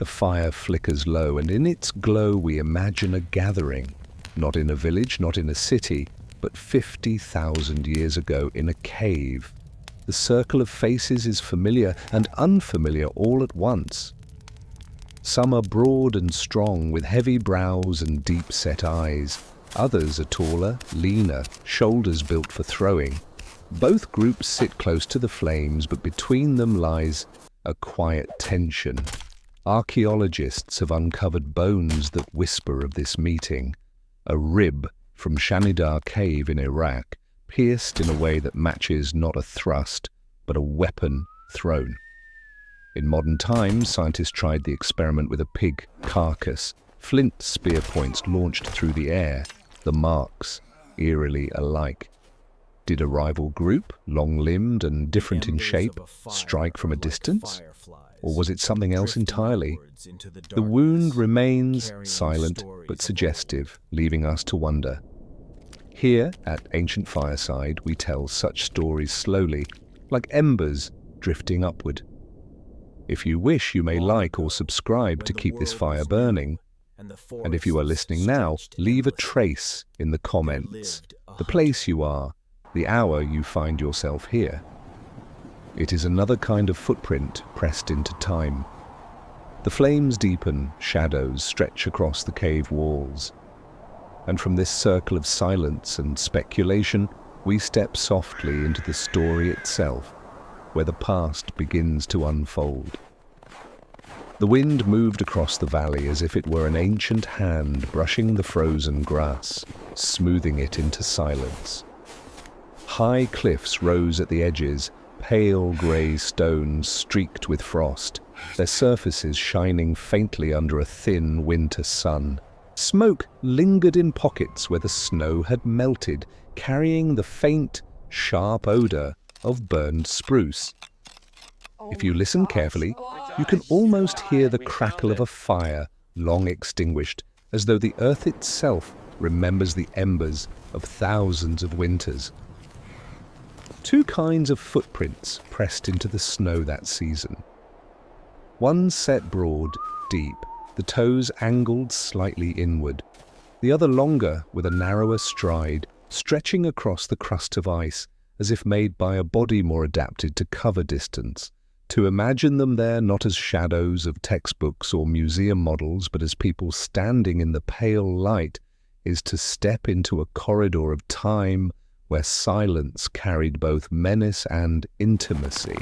The fire flickers low, and in its glow we imagine a gathering, not in a village, not in a city, but 50,000 years ago in a cave. The circle of faces is familiar and unfamiliar all at once. Some are broad and strong, with heavy brows and deep-set eyes. Others are taller, leaner, shoulders built for throwing. Both groups sit close to the flames, but between them lies a quiet tension. Archaeologists have uncovered bones that whisper of this meeting. A rib from Shanidar cave in Iraq, pierced in a way that matches not a thrust, but a weapon thrown. In modern times, scientists tried the experiment with a pig carcass. Flint spear points launched through the air, the marks eerily alike. Did a rival group, long-limbed and different in shape, strike from a distance? Or was it something else entirely? The wound remains silent but suggestive, leaving us to wonder. Here, at Ancient Fireside, we tell such stories slowly, like embers drifting upward. If you wish, you may like or subscribe to keep this fire burning. And if you are listening now, leave a trace in the comments, the place you are, the hour you find yourself here. It is another kind of footprint pressed into time. The flames deepen, shadows stretch across the cave walls. And from this circle of silence and speculation, we step softly into the story itself, where the past begins to unfold. The wind moved across the valley as if it were an ancient hand brushing the frozen grass, smoothing it into silence. High cliffs rose at the edges, pale grey stones streaked with frost, their surfaces shining faintly under a thin winter sun. Smoke lingered in pockets where the snow had melted, carrying the faint, sharp odour of burned spruce. If you listen carefully, you can almost hear the crackle of a fire long extinguished, as though the earth itself remembers the embers of thousands of winters. Two kinds of footprints pressed into the snow that season. One set broad, deep, the toes angled slightly inward. The other longer, with a narrower stride, stretching across the crust of ice, as if made by a body more adapted to cover distance. To imagine them there not as shadows of textbooks or museum models, but as people standing in the pale light, is to step into a corridor of time where silence carried both menace and intimacy.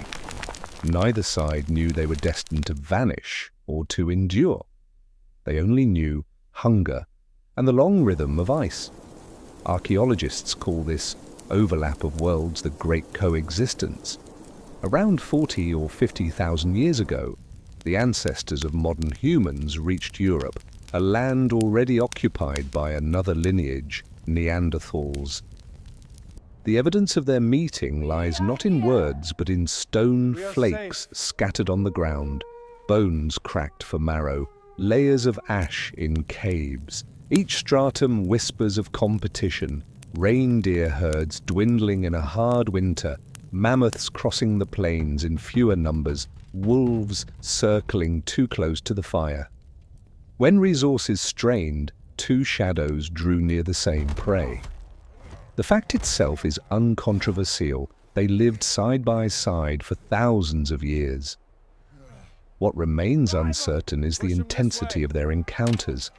Neither side knew they were destined to vanish or to endure. They only knew hunger and the long rhythm of ice. Archaeologists call this overlap of worlds the Great Coexistence. Around 40 or 50,000 years ago, the ancestors of modern humans reached Europe, a land already occupied by another lineage, Neanderthals. The evidence of their meeting lies not in words, but in stone flakes scattered on the ground, bones cracked for marrow, layers of ash in caves. Each stratum whispers of competition, reindeer herds dwindling in a hard winter, mammoths crossing the plains in fewer numbers, wolves circling too close to the fire. When resources strained, two shadows drew near the same prey. The fact itself is uncontroversial. They lived side by side for thousands of years. What remains uncertain is the intensity of their encounters.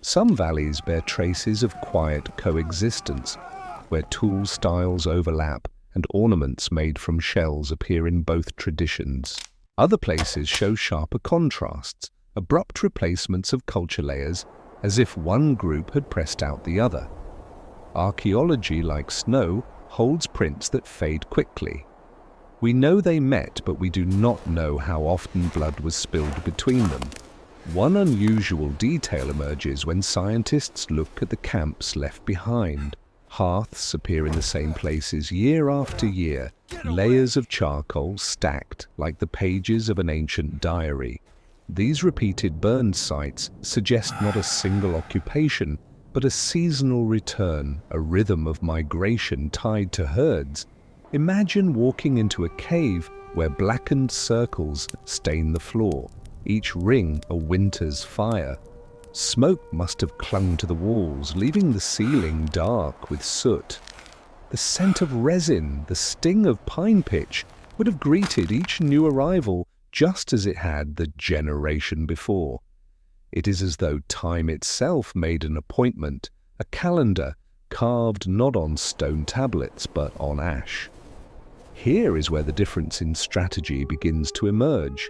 Some valleys bear traces of quiet coexistence, where tool styles overlap and ornaments made from shells appear in both traditions. Other places show sharper contrasts, abrupt replacements of culture layers, as if one group had pressed out the other. Archaeology, like snow, holds prints that fade quickly. We know they met, but we do not know how often blood was spilled between them. One unusual detail emerges when scientists look at the camps left behind. Hearths appear in the same places year after year, layers of charcoal stacked like the pages of an ancient diary. These repeated burn sites suggest not a single occupation, but a seasonal return, a rhythm of migration tied to herds. Imagine walking into a cave where blackened circles stain the floor, each ring a winter's fire. Smoke must have clung to the walls, leaving the ceiling dark with soot. The scent of resin, the sting of pine pitch, would have greeted each new arrival just as it had the generation before. It is as though time itself made an appointment, a calendar carved not on stone tablets but on ash. Here is where the difference in strategy begins to emerge.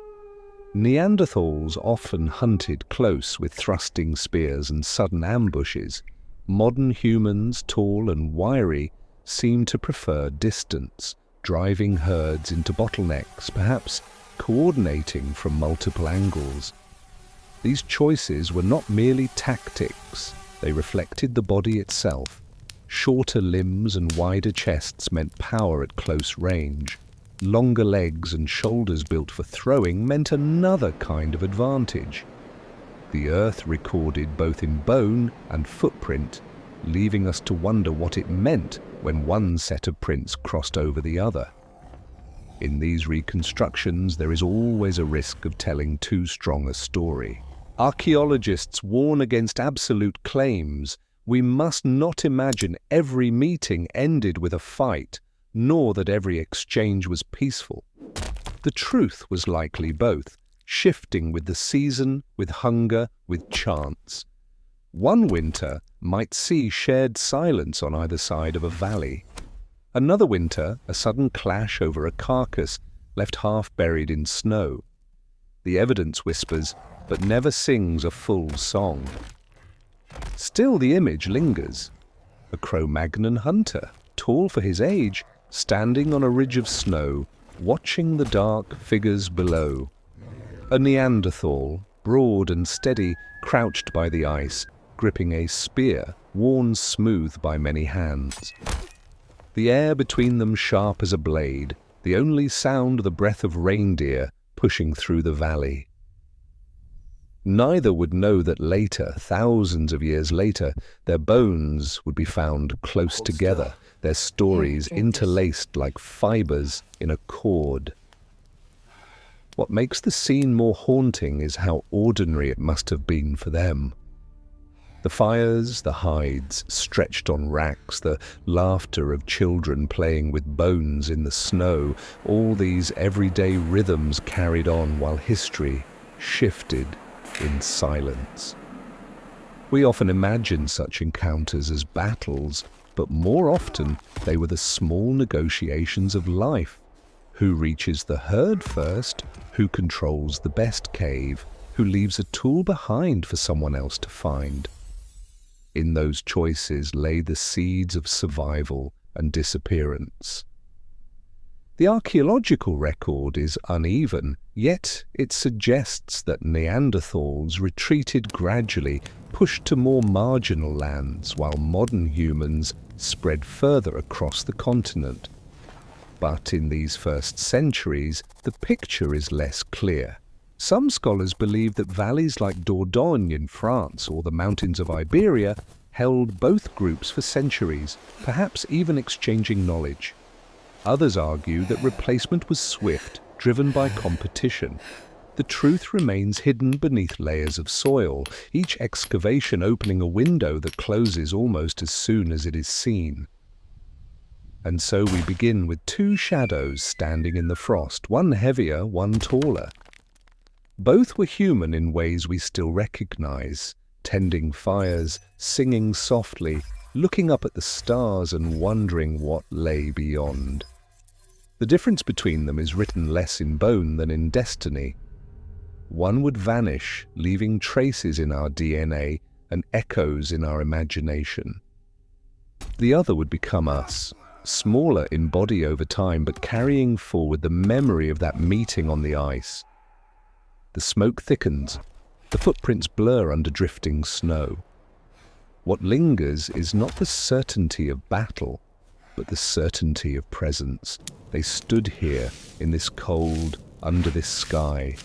Neanderthals often hunted close with thrusting spears and sudden ambushes. Modern humans, tall and wiry, seem to prefer distance, driving herds into bottlenecks, perhaps coordinating from multiple angles. These choices were not merely tactics, they reflected the body itself. Shorter limbs and wider chests meant power at close range. Longer legs and shoulders built for throwing meant another kind of advantage. The earth recorded both in bone and footprint, leaving us to wonder what it meant when one set of prints crossed over the other. In these reconstructions, there is always a risk of telling too strong a story. Archaeologists warn against absolute claims. We must not imagine every meeting ended with a fight, nor that every exchange was peaceful. The truth was likely both, shifting with the season, with hunger, with chance. One winter might see shared silence on either side of a valley. Another winter, a sudden clash over a carcass left half buried in snow. The evidence whispers, but never sings a full song. Still the image lingers. A cro-magnon hunter, tall for his age, standing on a ridge of snow, watching the dark figures below. A Neanderthal, broad and steady, crouched by the ice, gripping a spear, worn smooth by many hands. The air between them sharp as a blade, the only sound the breath of reindeer pushing through the valley. Neither would know that later, thousands of years later, their bones would be found close together, their stories interlaced like fibers in a cord. What makes the scene more haunting is how ordinary it must have been for them. The fires, the hides stretched on racks, the laughter of children playing with bones in the snow, all these everyday rhythms carried on while history shifted in silence. We often imagine such encounters as battles, but more often they were the small negotiations of life. Who reaches the herd first? Who controls the best cave? Who leaves a tool behind for someone else to find? In those choices lay the seeds of survival and disappearance. The archaeological record is uneven, yet it suggests that Neanderthals retreated gradually, pushed to more marginal lands, while modern humans spread further across the continent. But in these first centuries, the picture is less clear. Some scholars believe that valleys like Dordogne in France or the mountains of Iberia held both groups for centuries, perhaps even exchanging knowledge. Others argue that replacement was swift, driven by competition. The truth remains hidden beneath layers of soil, each excavation opening a window that closes almost as soon as it is seen. And so we begin with two shadows standing in the frost, one heavier, one taller. Both were human in ways we still recognize, tending fires, singing softly, looking up at the stars and wondering what lay beyond. The difference between them is written less in bone than in destiny. One would vanish, leaving traces in our DNA and echoes in our imagination. The other would become us, smaller in body over time, but carrying forward the memory of that meeting on the ice. The smoke thickens, the footprints blur under drifting snow. What lingers is not the certainty of battle, but the certainty of presence. They stood here, in this cold, under this sky,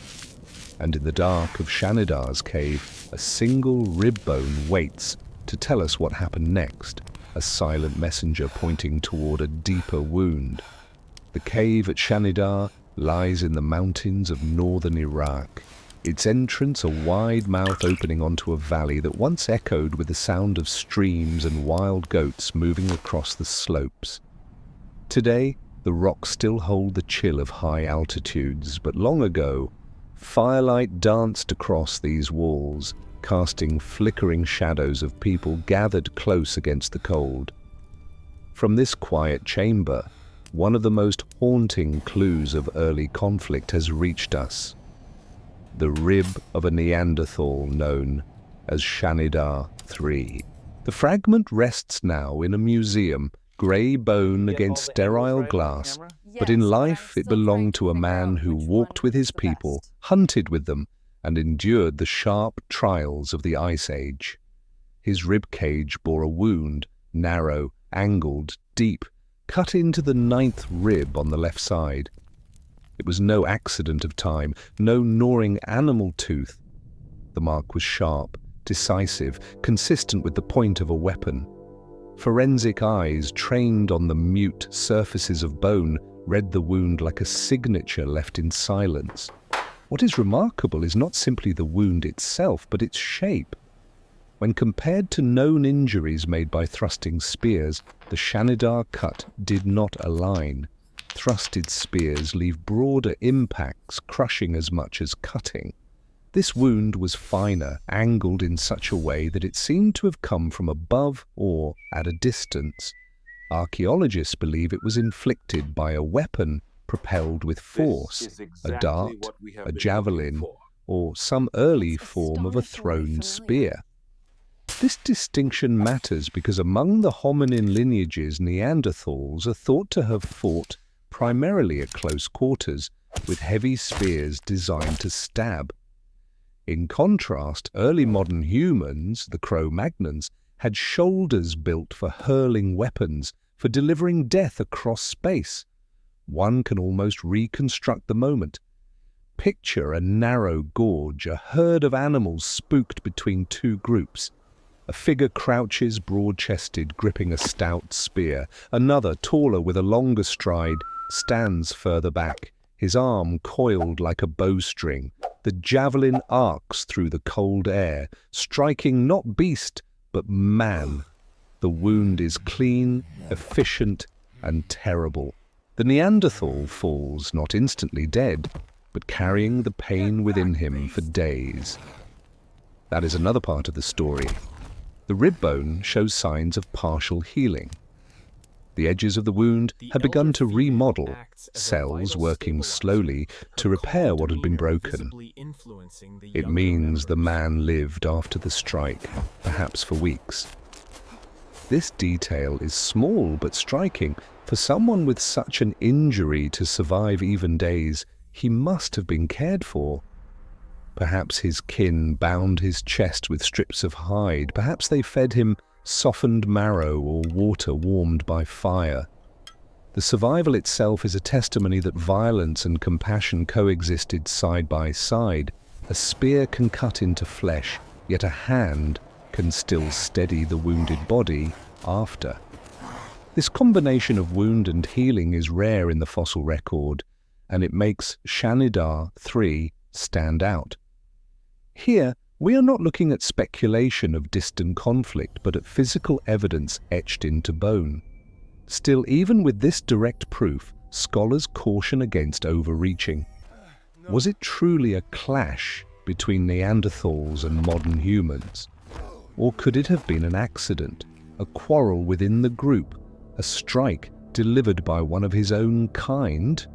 and in the dark of Shanidar's cave, a single rib bone waits to tell us what happened next, a silent messenger pointing toward a deeper wound. The cave at Shanidar lies in the mountains of northern Iraq. its entrance a wide mouth opening onto a valley that once echoed with the sound of streams and wild goats moving across the slopes. Today, the rocks still hold the chill of high altitudes, but long ago, firelight danced across these walls, casting flickering shadows of people gathered close against the cold. From this quiet chamber, one of the most haunting clues of early conflict has reached us. The rib of a Neanderthal known as Shanidar 3. The fragment rests now in a museum, grey bone against sterile glass, but in life it belonged to a man who walked with his people, hunted with them, and endured the sharp trials of the Ice Age. His rib cage bore a wound, narrow, angled, deep, cut into the 9th rib on the left side. It was no accident of time, no gnawing animal tooth. The mark was sharp, decisive, consistent with the point of a weapon. Forensic eyes, trained on the mute surfaces of bone, read the wound like a signature left in silence. What is remarkable is not simply the wound itself, but its shape. When compared to known injuries made by thrusting spears, the Shanidar cut did not align. Thrusted spears leave broader impacts, crushing as much as cutting. This wound was finer, angled in such a way that it seemed to have come from above or at a distance. Archaeologists believe it was inflicted by a weapon propelled with force, a dart, a javelin, or some early form of a thrown spear. This distinction matters because among the hominin lineages, Neanderthals are thought to have fought primarily at close quarters, with heavy spears designed to stab. In contrast, early modern humans, the cro-magnons, had shoulders built for hurling weapons, for delivering death across space. One can almost reconstruct the moment. Picture a narrow gorge, a herd of animals spooked between two groups. A figure crouches broad-chested, gripping a stout spear. Another, taller with a longer stride, stands further back, his arm coiled like a bowstring. The javelin arcs through the cold air, striking not beast, but man. The wound is clean, efficient, and terrible. The Neanderthal falls not instantly dead, but carrying the pain within him for days. That is another part of the story. The rib bone shows signs of partial healing. The edges of the wound had begun to remodel, cells working slowly to repair what had been broken. It means the man lived after the strike, perhaps for weeks. This detail is small but striking. For someone with such an injury to survive even days, he must have been cared for. Perhaps his kin bound his chest with strips of hide. Perhaps they fed him softened marrow or water warmed by fire. The survival itself is a testimony that violence and compassion coexisted side by side. A spear can cut into flesh, yet a hand can still steady the wounded body after. This combination of wound and healing is rare in the fossil record, and it makes Shanidar 3 stand out. Here, we are not looking at speculation of distant conflict, but at physical evidence etched into bone. Still, even with this direct proof, scholars caution against overreaching. Was it truly a clash between Neanderthals and modern humans? Or could it have been an accident, a quarrel within the group, a strike delivered by one of his own kind?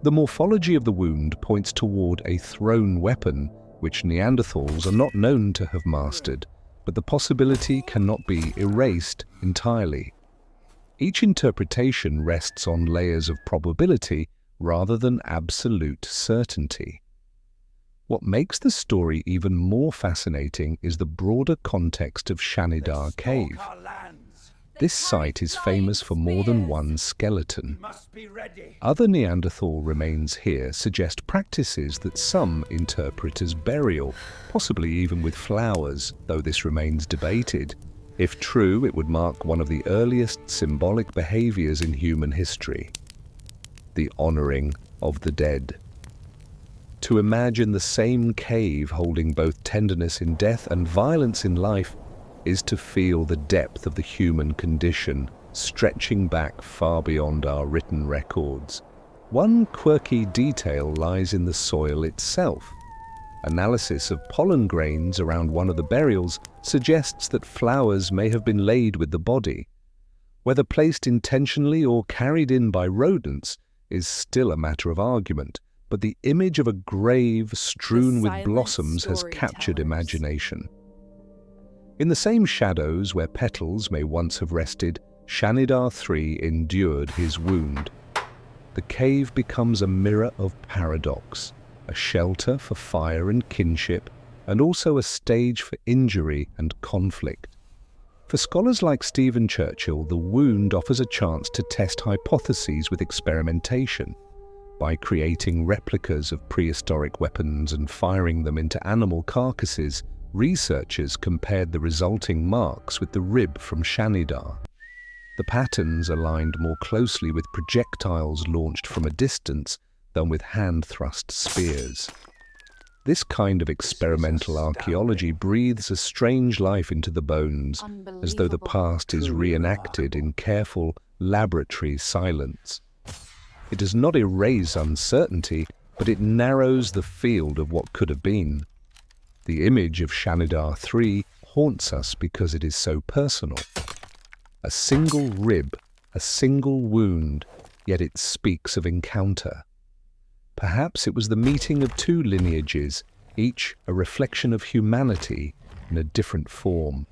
The morphology of the wound points toward a thrown weapon, which Neanderthals are not known to have mastered, but the possibility cannot be erased entirely. Each interpretation rests on layers of probability rather than absolute certainty. What makes the story even more fascinating is the broader context of Shanidar Cave. This site is famous for more than one skeleton. Other Neanderthal remains here suggest practices that some interpret as burial, possibly even with flowers, though this remains debated. If true, it would mark one of the earliest symbolic behaviors in human history: the honoring of the dead. To imagine the same cave holding both tenderness in death and violence in life is to feel the depth of the human condition, stretching back far beyond our written records. One quirky detail lies in the soil itself. Analysis of pollen grains around one of the burials suggests that flowers may have been laid with the body. Whether placed intentionally or carried in by rodents is still a matter of argument, but the image of a grave strewn with blossoms has captured imagination. In the same shadows where petals may once have rested, Shanidar III endured his wound. The cave becomes a mirror of paradox, a shelter for fire and kinship, and also a stage for injury and conflict. For scholars like Stephen Churchill, the wound offers a chance to test hypotheses with experimentation. By creating replicas of prehistoric weapons and firing them into animal carcasses, researchers compared the resulting marks with the rib from Shanidar. The patterns aligned more closely with projectiles launched from a distance than with hand-thrust spears. This kind of experimental archaeology breathes a strange life into the bones, as though the past is reenacted in careful laboratory silence. It does not erase uncertainty, but it narrows the field of what could have been. The image of Shanidar III haunts us because it is so personal. A single rib, a single wound, yet it speaks of encounter. Perhaps it was the meeting of two lineages, each a reflection of humanity in a different form.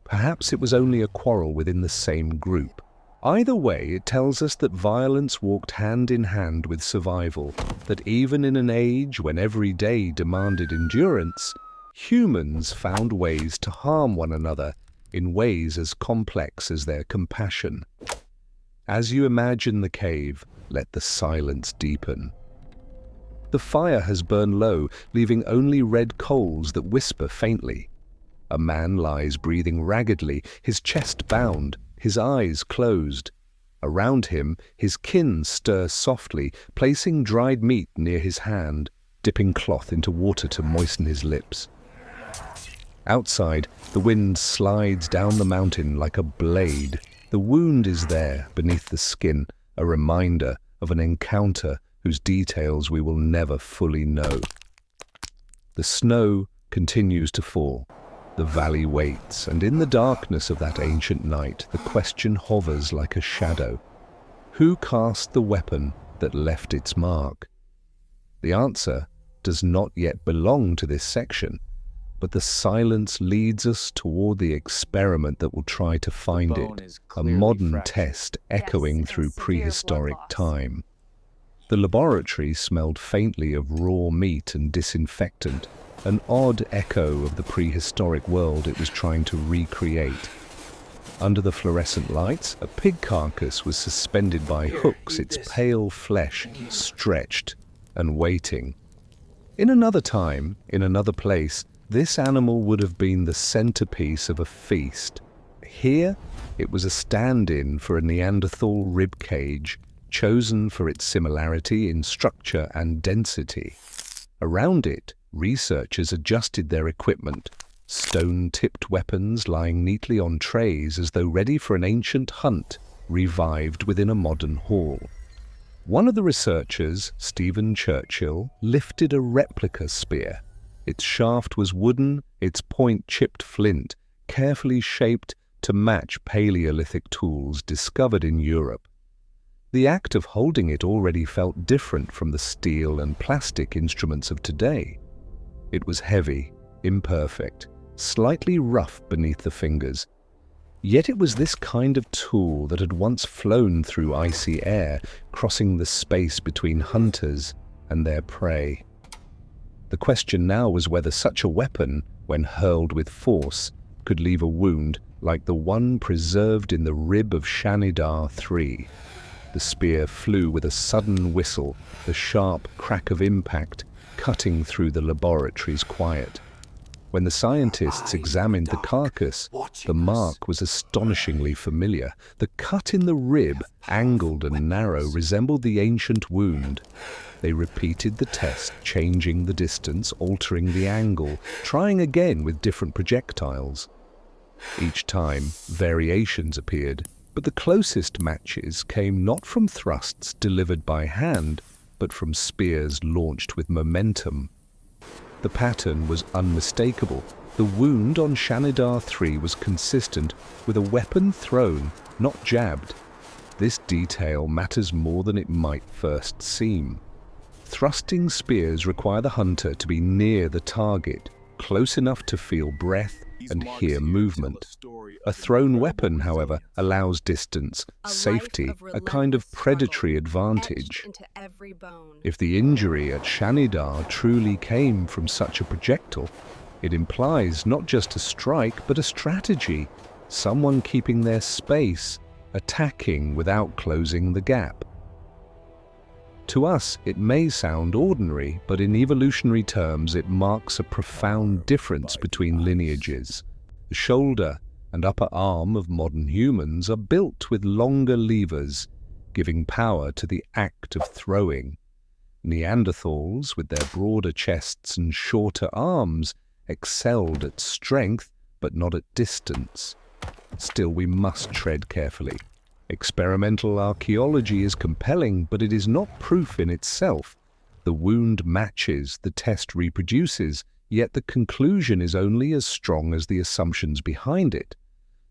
Perhaps it was only a quarrel within the same group. Either way, it tells us that violence walked hand in hand with survival, that even in an age when every day demanded endurance, humans found ways to harm one another in ways as complex as their compassion. As you imagine the cave, let the silence deepen. The fire has burned low, leaving only red coals that whisper faintly. A man lies breathing raggedly, his chest bound, his eyes closed. Around him, his kin stir softly, placing dried meat near his hand, dipping cloth into water to moisten his lips. Outside, the wind slides down the mountain like a blade. The wound is there, beneath the skin, a reminder of an encounter whose details we will never fully know. The snow continues to fall. The valley waits, and in the darkness of that ancient night, the question hovers like a shadow. Who cast the weapon that left its mark? The answer does not yet belong to this section, but the silence leads us toward the experiment that will try to find it, a modern test echoing through prehistoric time. The laboratory smelled faintly of raw meat and disinfectant, an odd echo of the prehistoric world it was trying to recreate. Under the fluorescent lights, a pig carcass was suspended by hooks, its pale flesh stretched and waiting. In another time, in another place, this animal would have been the centerpiece of a feast. Here, it was a stand-in for a Neanderthal rib cage, chosen for its similarity in structure and density. Around it, researchers adjusted their equipment, stone-tipped weapons lying neatly on trays as though ready for an ancient hunt, revived within a modern hall. One of the researchers, Stephen Churchill, lifted a replica spear. Its shaft was wooden, its point chipped flint, carefully shaped to match Paleolithic tools discovered in Europe. The act of holding it already felt different from the steel and plastic instruments of today. It was heavy, imperfect, slightly rough beneath the fingers. Yet it was this kind of tool that had once flown through icy air, crossing the space between hunters and their prey. The question now was whether such a weapon, when hurled with force, could leave a wound like the one preserved in the rib of Shanidar III. The spear flew with a sudden whistle, the sharp crack of impact cutting through the laboratory's quiet. When the scientists examined the carcass, the mark was astonishingly familiar. The cut in the rib, angled and narrow, resembled the ancient wound. They repeated the test, changing the distance, altering the angle, trying again with different projectiles. Each time, variations appeared, but the closest matches came not from thrusts delivered by hand, but from spears launched with momentum. The pattern was unmistakable. The wound on Shanidar 3 was consistent with a weapon thrown, not jabbed. This detail matters more than it might first seem. Thrusting spears require the hunter to be near the target, close enough to feel breath and hear movement. A thrown weapon, however, allows distance, safety, a kind of predatory advantage. If the injury at Shanidar truly came from such a projectile, it implies not just a strike, but a strategy, someone keeping their space, attacking without closing the gap. To us, it may sound ordinary, but in evolutionary terms, it marks a profound difference between lineages. The shoulder and upper arm of modern humans are built with longer levers, giving power to the act of throwing. Neanderthals, with their broader chests and shorter arms, excelled at strength, but not at distance. Still, we must tread carefully. Experimental archaeology is compelling, but it is not proof in itself. The wound matches, the test reproduces, yet the conclusion is only as strong as the assumptions behind it.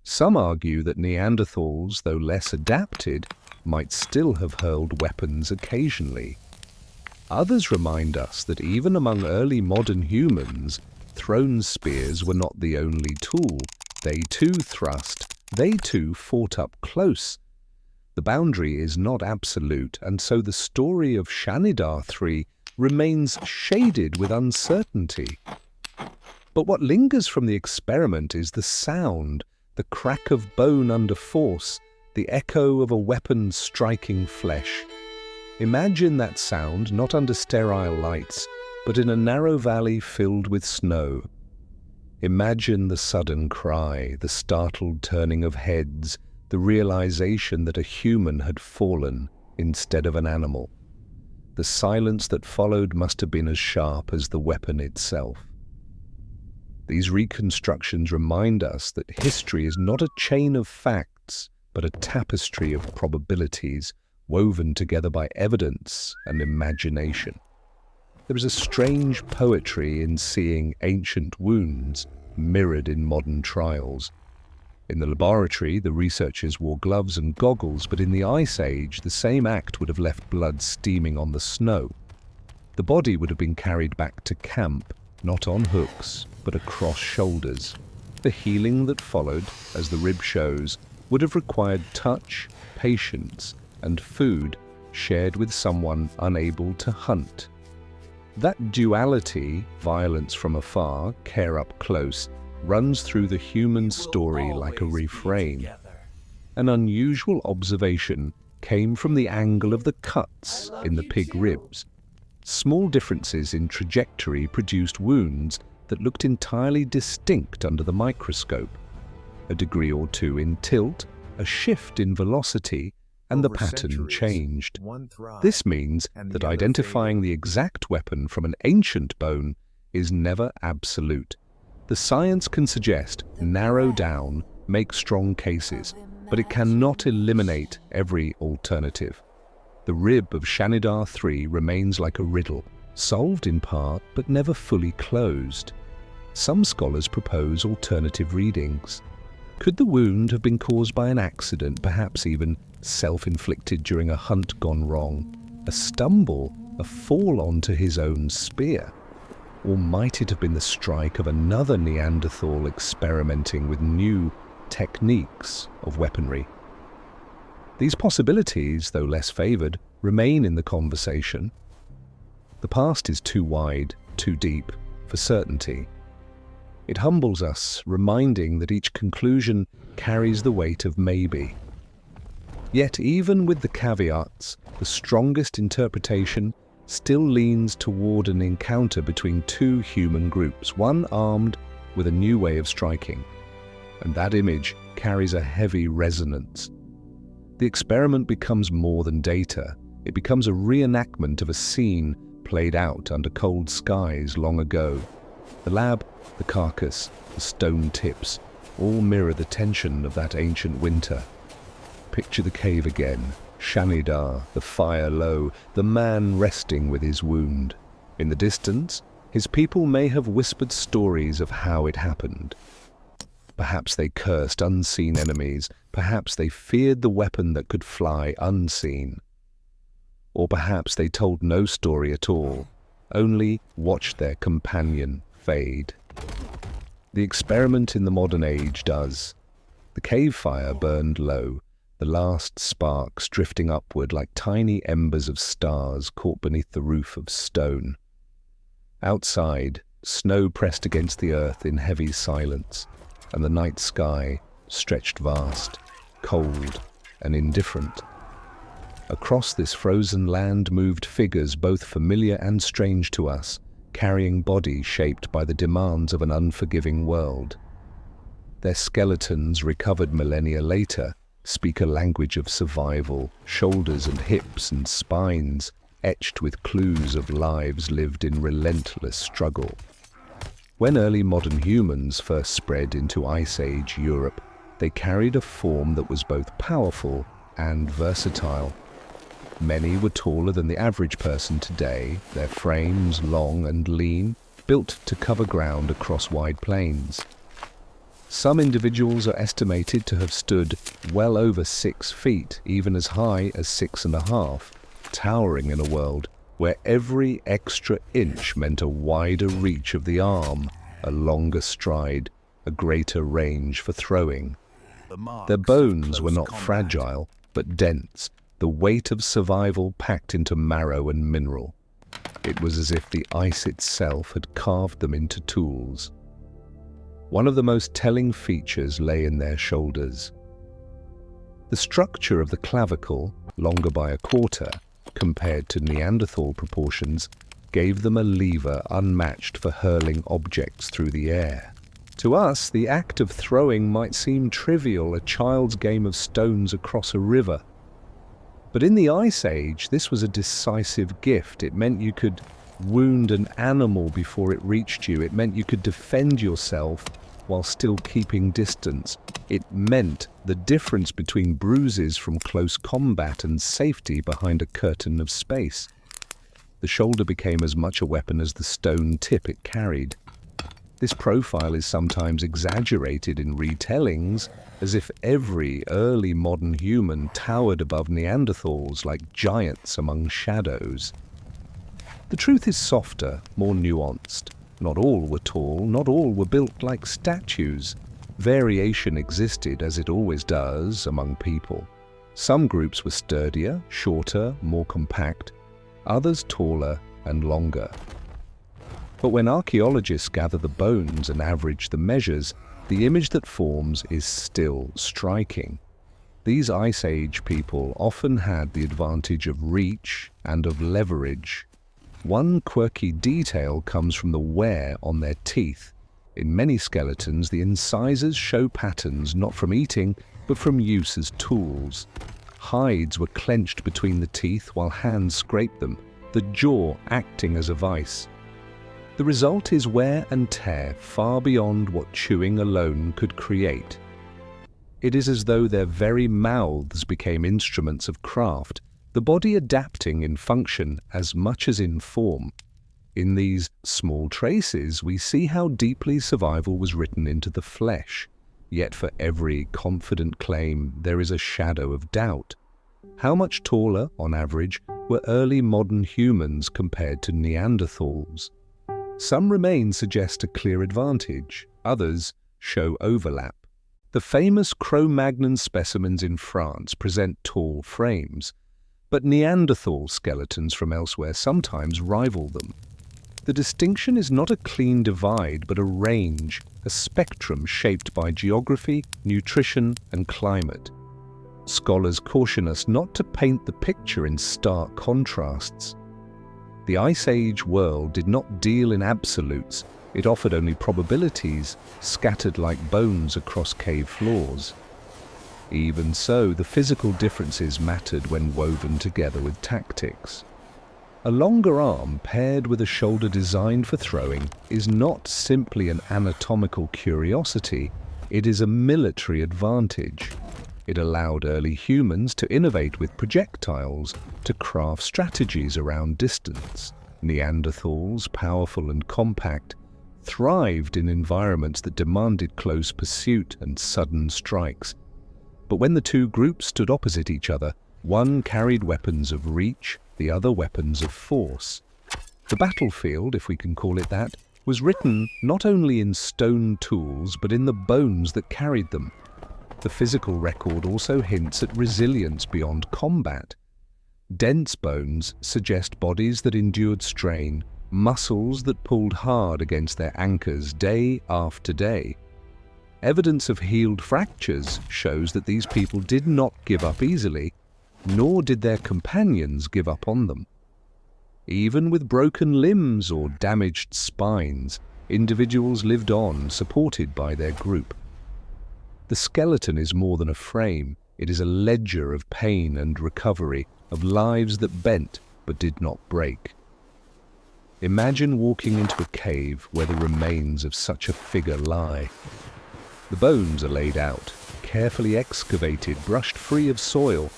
Some argue that Neanderthals, though less adapted, might still have hurled weapons occasionally. Others remind us that even among early modern humans, thrown spears were not the only tool. They too thrust, they too fought up close. The boundary is not absolute, and so the story of Shanidar 3 remains shaded with uncertainty. But what lingers from the experiment is the sound, the crack of bone under force, the echo of a weapon striking flesh. Imagine that sound not under sterile lights, but in a narrow valley filled with snow. Imagine the sudden cry, the startled turning of heads, the realization that a human had fallen instead of an animal. The silence that followed must have been as sharp as the weapon itself. These reconstructions remind us that history is not a chain of facts, but a tapestry of probabilities woven together by evidence and imagination. There is a strange poetry in seeing ancient wounds mirrored in modern trials. In the laboratory, the researchers wore gloves and goggles, but in the Ice Age, the same act would have left blood steaming on the snow. The body would have been carried back to camp, not on hooks, but across shoulders. The healing that followed, as the rib shows, would have required touch, patience, and food shared with someone unable to hunt. That duality, violence from afar, care up close, runs through the human story like a refrain. An unusual observation came from the angle of the cuts in the pig ribs. Small differences in trajectory produced wounds that looked entirely distinct under the microscope. A degree or two in tilt, a shift in velocity, and the pattern changed. This means that identifying the exact weapon from an ancient bone is never absolute. The science can suggest, narrow down, make strong cases, but it cannot eliminate every alternative. The rib of Shanidar 3 remains like a riddle, solved in part but never fully closed. Some scholars propose alternative readings. Could the wound have been caused by an accident, perhaps even self-inflicted during a hunt gone wrong? A stumble, a fall onto his own spear? Or might it have been the strike of another Neanderthal experimenting with new techniques of weaponry? These possibilities, though less favored, remain in the conversation. The past is too wide, too deep, for certainty. It humbles us, reminding that each conclusion carries the weight of maybe. Yet even with the caveats, the strongest interpretation still leans toward an encounter between two human groups, one armed, with a new way of striking. And that image carries a heavy resonance. The experiment becomes more than data. It becomes a reenactment of a scene played out under cold skies long ago. The lab, the carcass, the stone tips, all mirror the tension of that ancient winter. Picture the cave again, Shanidar, the fire low, the man resting with his wound. In the distance, his people may have whispered stories of how it happened. Perhaps they cursed unseen enemies, perhaps they feared the weapon that could fly unseen. Or perhaps they told no story at all, only watched their companion fade. The experiment in the modern age does. The cave fire burned low, the last sparks drifting upward like tiny embers of stars caught beneath the roof of stone. Outside, snow pressed against the earth in heavy silence, and the night sky stretched vast, cold and indifferent. Across this frozen land moved figures both familiar and strange to us, carrying bodies shaped by the demands of an unforgiving world. Their skeletons, recovered millennia later, speak a language of survival, shoulders and hips and spines, etched with clues of lives lived in relentless struggle. When early modern humans first spread into Ice Age Europe, they carried a form that was both powerful and versatile. Many were taller than the average person today, their frames long and lean, built to cover ground across wide plains. Some individuals are estimated to have stood well over 6 feet, even as high as 6.5, towering in a world where every extra inch meant a wider reach of the arm, a longer stride, a greater range for throwing. Their bones were not fragile, but dense, the weight of survival packed into marrow and mineral. It was as if the ice itself had carved them into tools. One of the most telling features lay in their shoulders. The structure of the clavicle, longer by a quarter, compared to Neanderthal proportions, gave them a lever unmatched for hurling objects through the air. To us, the act of throwing might seem trivial, a child's game of stones across a river. But in the Ice Age, this was a decisive gift. It meant you could wound an animal before it reached you. It meant you could defend yourself while still keeping distance. It meant the difference between bruises from close combat and safety behind a curtain of space. The shoulder became as much a weapon as the stone tip it carried. This profile is sometimes exaggerated in retellings, as if every early modern human towered above Neanderthals like giants among shadows. The truth is softer, more nuanced. Not all were tall, not all were built like statues. Variation existed, as it always does, among people. Some groups were sturdier, shorter, more compact, others taller and longer. But when archaeologists gather the bones and average the measures, the image that forms is still striking. These Ice Age people often had the advantage of reach and of leverage. One quirky detail comes from the wear on their teeth. In many skeletons, the incisors show patterns not from eating, but from use as tools. Hides were clenched between the teeth while hands scraped them, the jaw acting as a vice. The result is wear and tear far beyond what chewing alone could create. It is as though their very mouths became instruments of craft, the body adapting in function as much as in form. In these small traces, we see how deeply survival was written into the flesh. Yet for every confident claim, there is a shadow of doubt. How much taller, on average, were early modern humans compared to Neanderthals? Some remains suggest a clear advantage, others show overlap. The famous cro-magnon specimens in France present tall frames, but Neanderthal skeletons from elsewhere sometimes rival them. The distinction is not a clean divide, but a range, a spectrum shaped by geography, nutrition, and climate. Scholars caution us not to paint the picture in stark contrasts. The Ice Age world did not deal in absolutes. It offered only probabilities scattered like bones across cave floors. Even so, the physical differences mattered when woven together with tactics. A longer arm paired with a shoulder designed for throwing is not simply an anatomical curiosity, it is a military advantage. It allowed early humans to innovate with projectiles, to craft strategies around distance. Neanderthals, powerful and compact, thrived in environments that demanded close pursuit and sudden strikes. But when the two groups stood opposite each other, one carried weapons of reach, the other weapons of force. The battlefield, if we can call it that, was written not only in stone tools but in the bones that carried them. The physical record also hints at resilience beyond combat. Dense bones suggest bodies that endured strain, muscles that pulled hard against their anchors day after day. Evidence of healed fractures shows that these people did not give up easily, nor did their companions give up on them. Even with broken limbs or damaged spines, individuals lived on, supported by their group. The skeleton is more than a frame, it is a ledger of pain and recovery, of lives that bent but did not break. Imagine walking into a cave where the remains of such a figure lie. The bones are laid out, carefully excavated, brushed free of soil.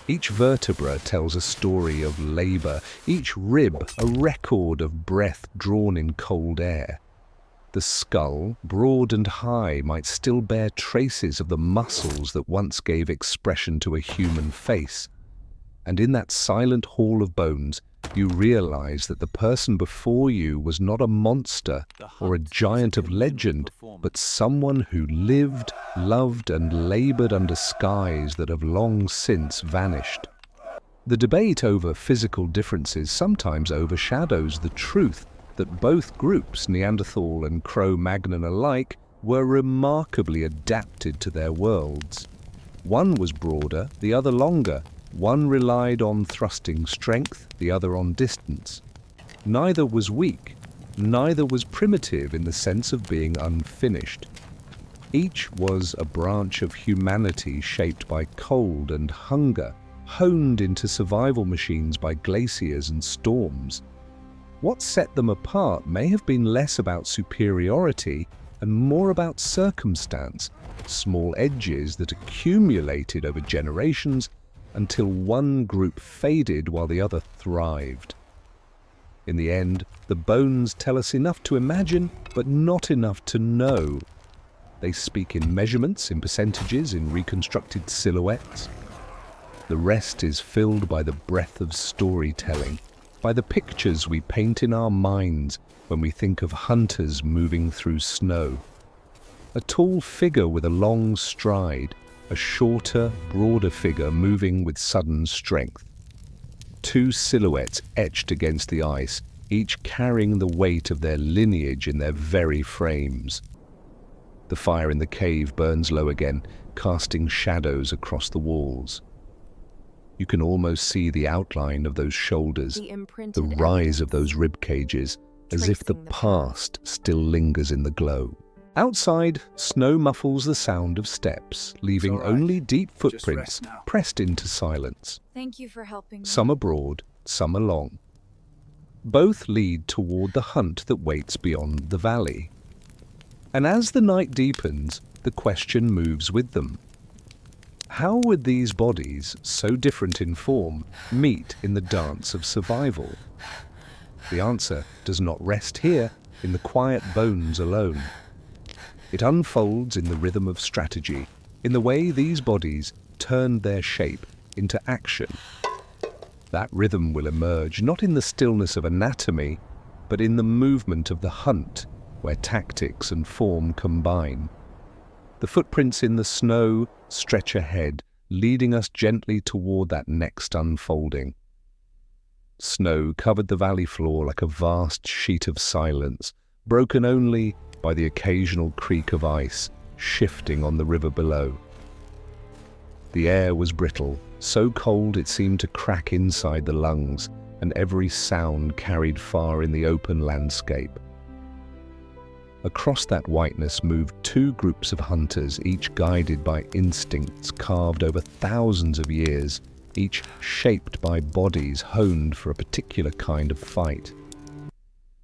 Each vertebra tells a story of labor, each rib a record of breath drawn in cold air. The skull, broad and high, might still bear traces of the muscles that once gave expression to a human face. And in that silent hall of bones, you realize that the person before you was not a monster or a giant of legend, but someone who lived, loved, and labored under skies that have long since vanished. The debate over physical differences sometimes overshadows the truth that both groups, Neanderthal and cro-magnon alike, were remarkably adapted to their worlds. One was broader, the other longer. One relied on thrusting strength, the other on distance. Neither was weak, neither was primitive in the sense of being unfinished. Each was a branch of humanity shaped by cold and hunger, honed into survival machines by glaciers and storms. What set them apart may have been less about superiority and more about circumstance, small edges that accumulated over generations until one group faded while the other thrived. In the end, the bones tell us enough to imagine, but not enough to know. They speak in measurements, in percentages, in reconstructed silhouettes. The rest is filled by the breath of storytelling, by the pictures we paint in our minds when we think of hunters moving through snow. A tall figure with a long stride, a shorter, broader figure moving with sudden strength. Two silhouettes etched against the ice, each carrying the weight of their lineage in their very frames. The fire in the cave burns low again, casting shadows across the walls. You can almost see the outline of those shoulders, the rise of those rib cages, as if the past still lingers in the glow. Outside, snow muffles the sound of steps, leaving only deep footprints pressed into silence. Thank you for helping me. Some are broad, some are long. Both lead toward the hunt that waits beyond the valley. And as the night deepens, the question moves with them. How would these bodies, so different in form, meet in the dance of survival? The answer does not rest here in the quiet bones alone. It unfolds in the rhythm of strategy, in the way these bodies turned their shape into action. That rhythm will emerge not in the stillness of anatomy, but in the movement of the hunt, where tactics and form combine. The footprints in the snow stretch ahead, leading us gently toward that next unfolding. Snow covered the valley floor like a vast sheet of silence, broken only by the occasional creak of ice shifting on the river below. The air was brittle, so cold it seemed to crack inside the lungs, and every sound carried far in the open landscape. Across that whiteness moved two groups of hunters, each guided by instincts carved over thousands of years, each shaped by bodies honed for a particular kind of fight.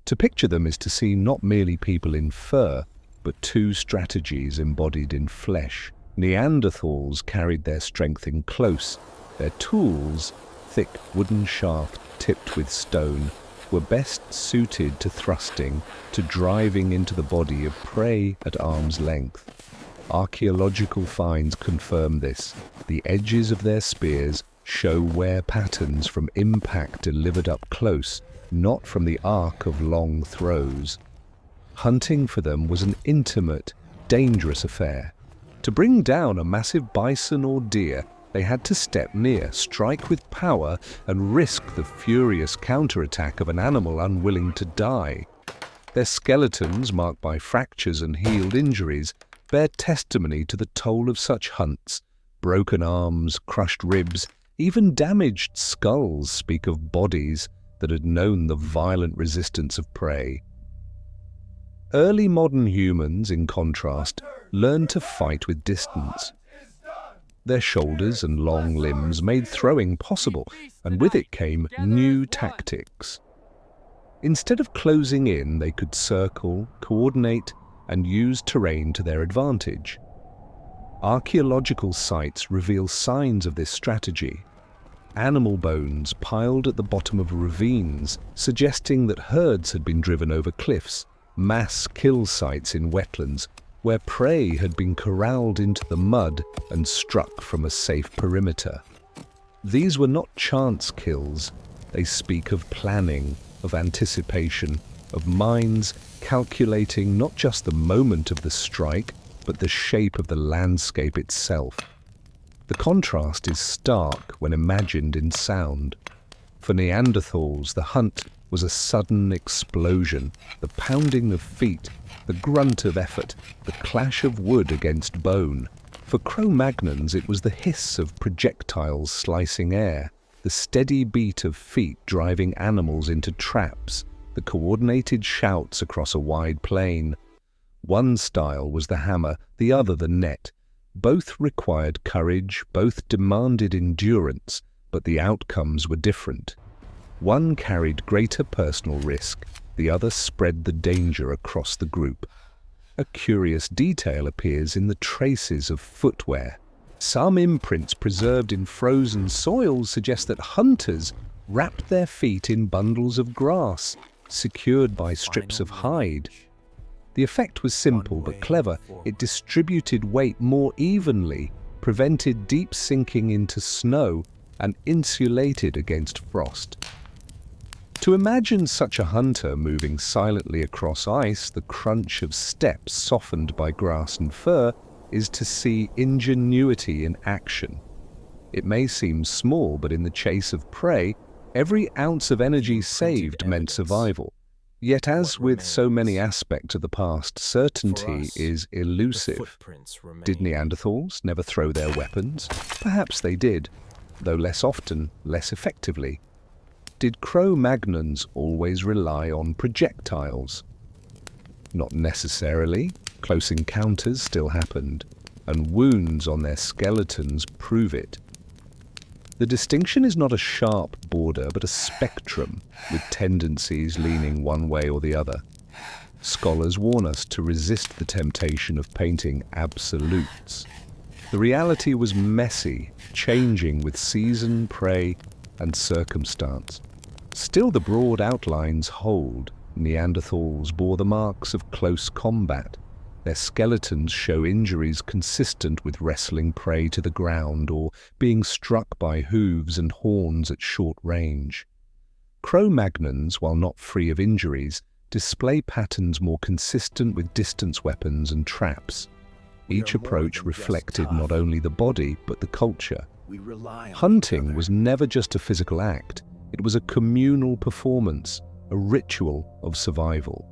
To picture them is to see not merely people in fur, but two strategies embodied in flesh. Neanderthals carried their strength in close. Their tools, thick wooden shaft tipped with stone, were best suited to thrusting, to driving into the body of prey at arm's length. Archaeological finds confirm this. The edges of their spears show wear patterns from impact delivered up close, not from the arc of long throws. Hunting for them was an intimate, dangerous affair. To bring down a massive bison or deer, they had to step near, strike with power, and risk the furious counterattack of an animal unwilling to die. Their skeletons, marked by fractures and healed injuries, bear testimony to the toll of such hunts. Broken arms, crushed ribs, even damaged skulls speak of bodies that had known the violent resistance of prey. Early modern humans, in contrast, learned to fight with distance. Their shoulders and long limbs made throwing possible, and with it came new tactics. Instead of closing in, they could circle, coordinate, and use terrain to their advantage. Archaeological sites reveal signs of this strategy. Animal bones piled at the bottom of ravines, suggesting that herds had been driven over cliffs, mass kill sites in wetlands, where prey had been corralled into the mud and struck from a safe perimeter. These were not chance kills. They speak of planning, of anticipation, of minds calculating not just the moment of the strike, but the shape of the landscape itself. The contrast is stark when imagined in sound. For Neanderthals, the hunt was a sudden explosion, the pounding of feet, the grunt of effort, the clash of wood against bone. For cro-magnons, it was the hiss of projectiles slicing air, the steady beat of feet driving animals into traps, the coordinated shouts across a wide plain. One style was the hammer, the other the net. Both required courage, both demanded endurance, but the outcomes were different. One carried greater personal risk, the other spread the danger across the group. A curious detail appears in the traces of footwear. Some imprints preserved in frozen soil suggest that hunters wrapped their feet in bundles of grass, secured by strips of hide. The effect was simple but clever. It distributed weight more evenly, prevented deep sinking into snow, and insulated against frost. To imagine such a hunter moving silently across ice, the crunch of steps softened by grass and fur, is to see ingenuity in action. It may seem small, but in the chase of prey, every ounce of energy saved meant survival. Yet as with so many aspects of the past, certainty is elusive. Did Neanderthals never throw their weapons? Perhaps they did, though less often, less effectively. Did cro-magnons always rely on projectiles? Not necessarily. Close encounters still happened, and wounds on their skeletons prove it. The distinction is not a sharp border, but a spectrum, with tendencies leaning one way or the other. Scholars warn us to resist the temptation of painting absolutes. The reality was messy, changing with season, prey, and circumstance. Still, the broad outlines hold. Neanderthals bore the marks of close combat. Their skeletons show injuries consistent with wrestling prey to the ground or being struck by hooves and horns at short range. Cro-magnons, while not free of injuries, display patterns more consistent with distance weapons and traps. Each approach reflected not only the body but the culture. Hunting was never just a physical act. It was a communal performance, a ritual of survival.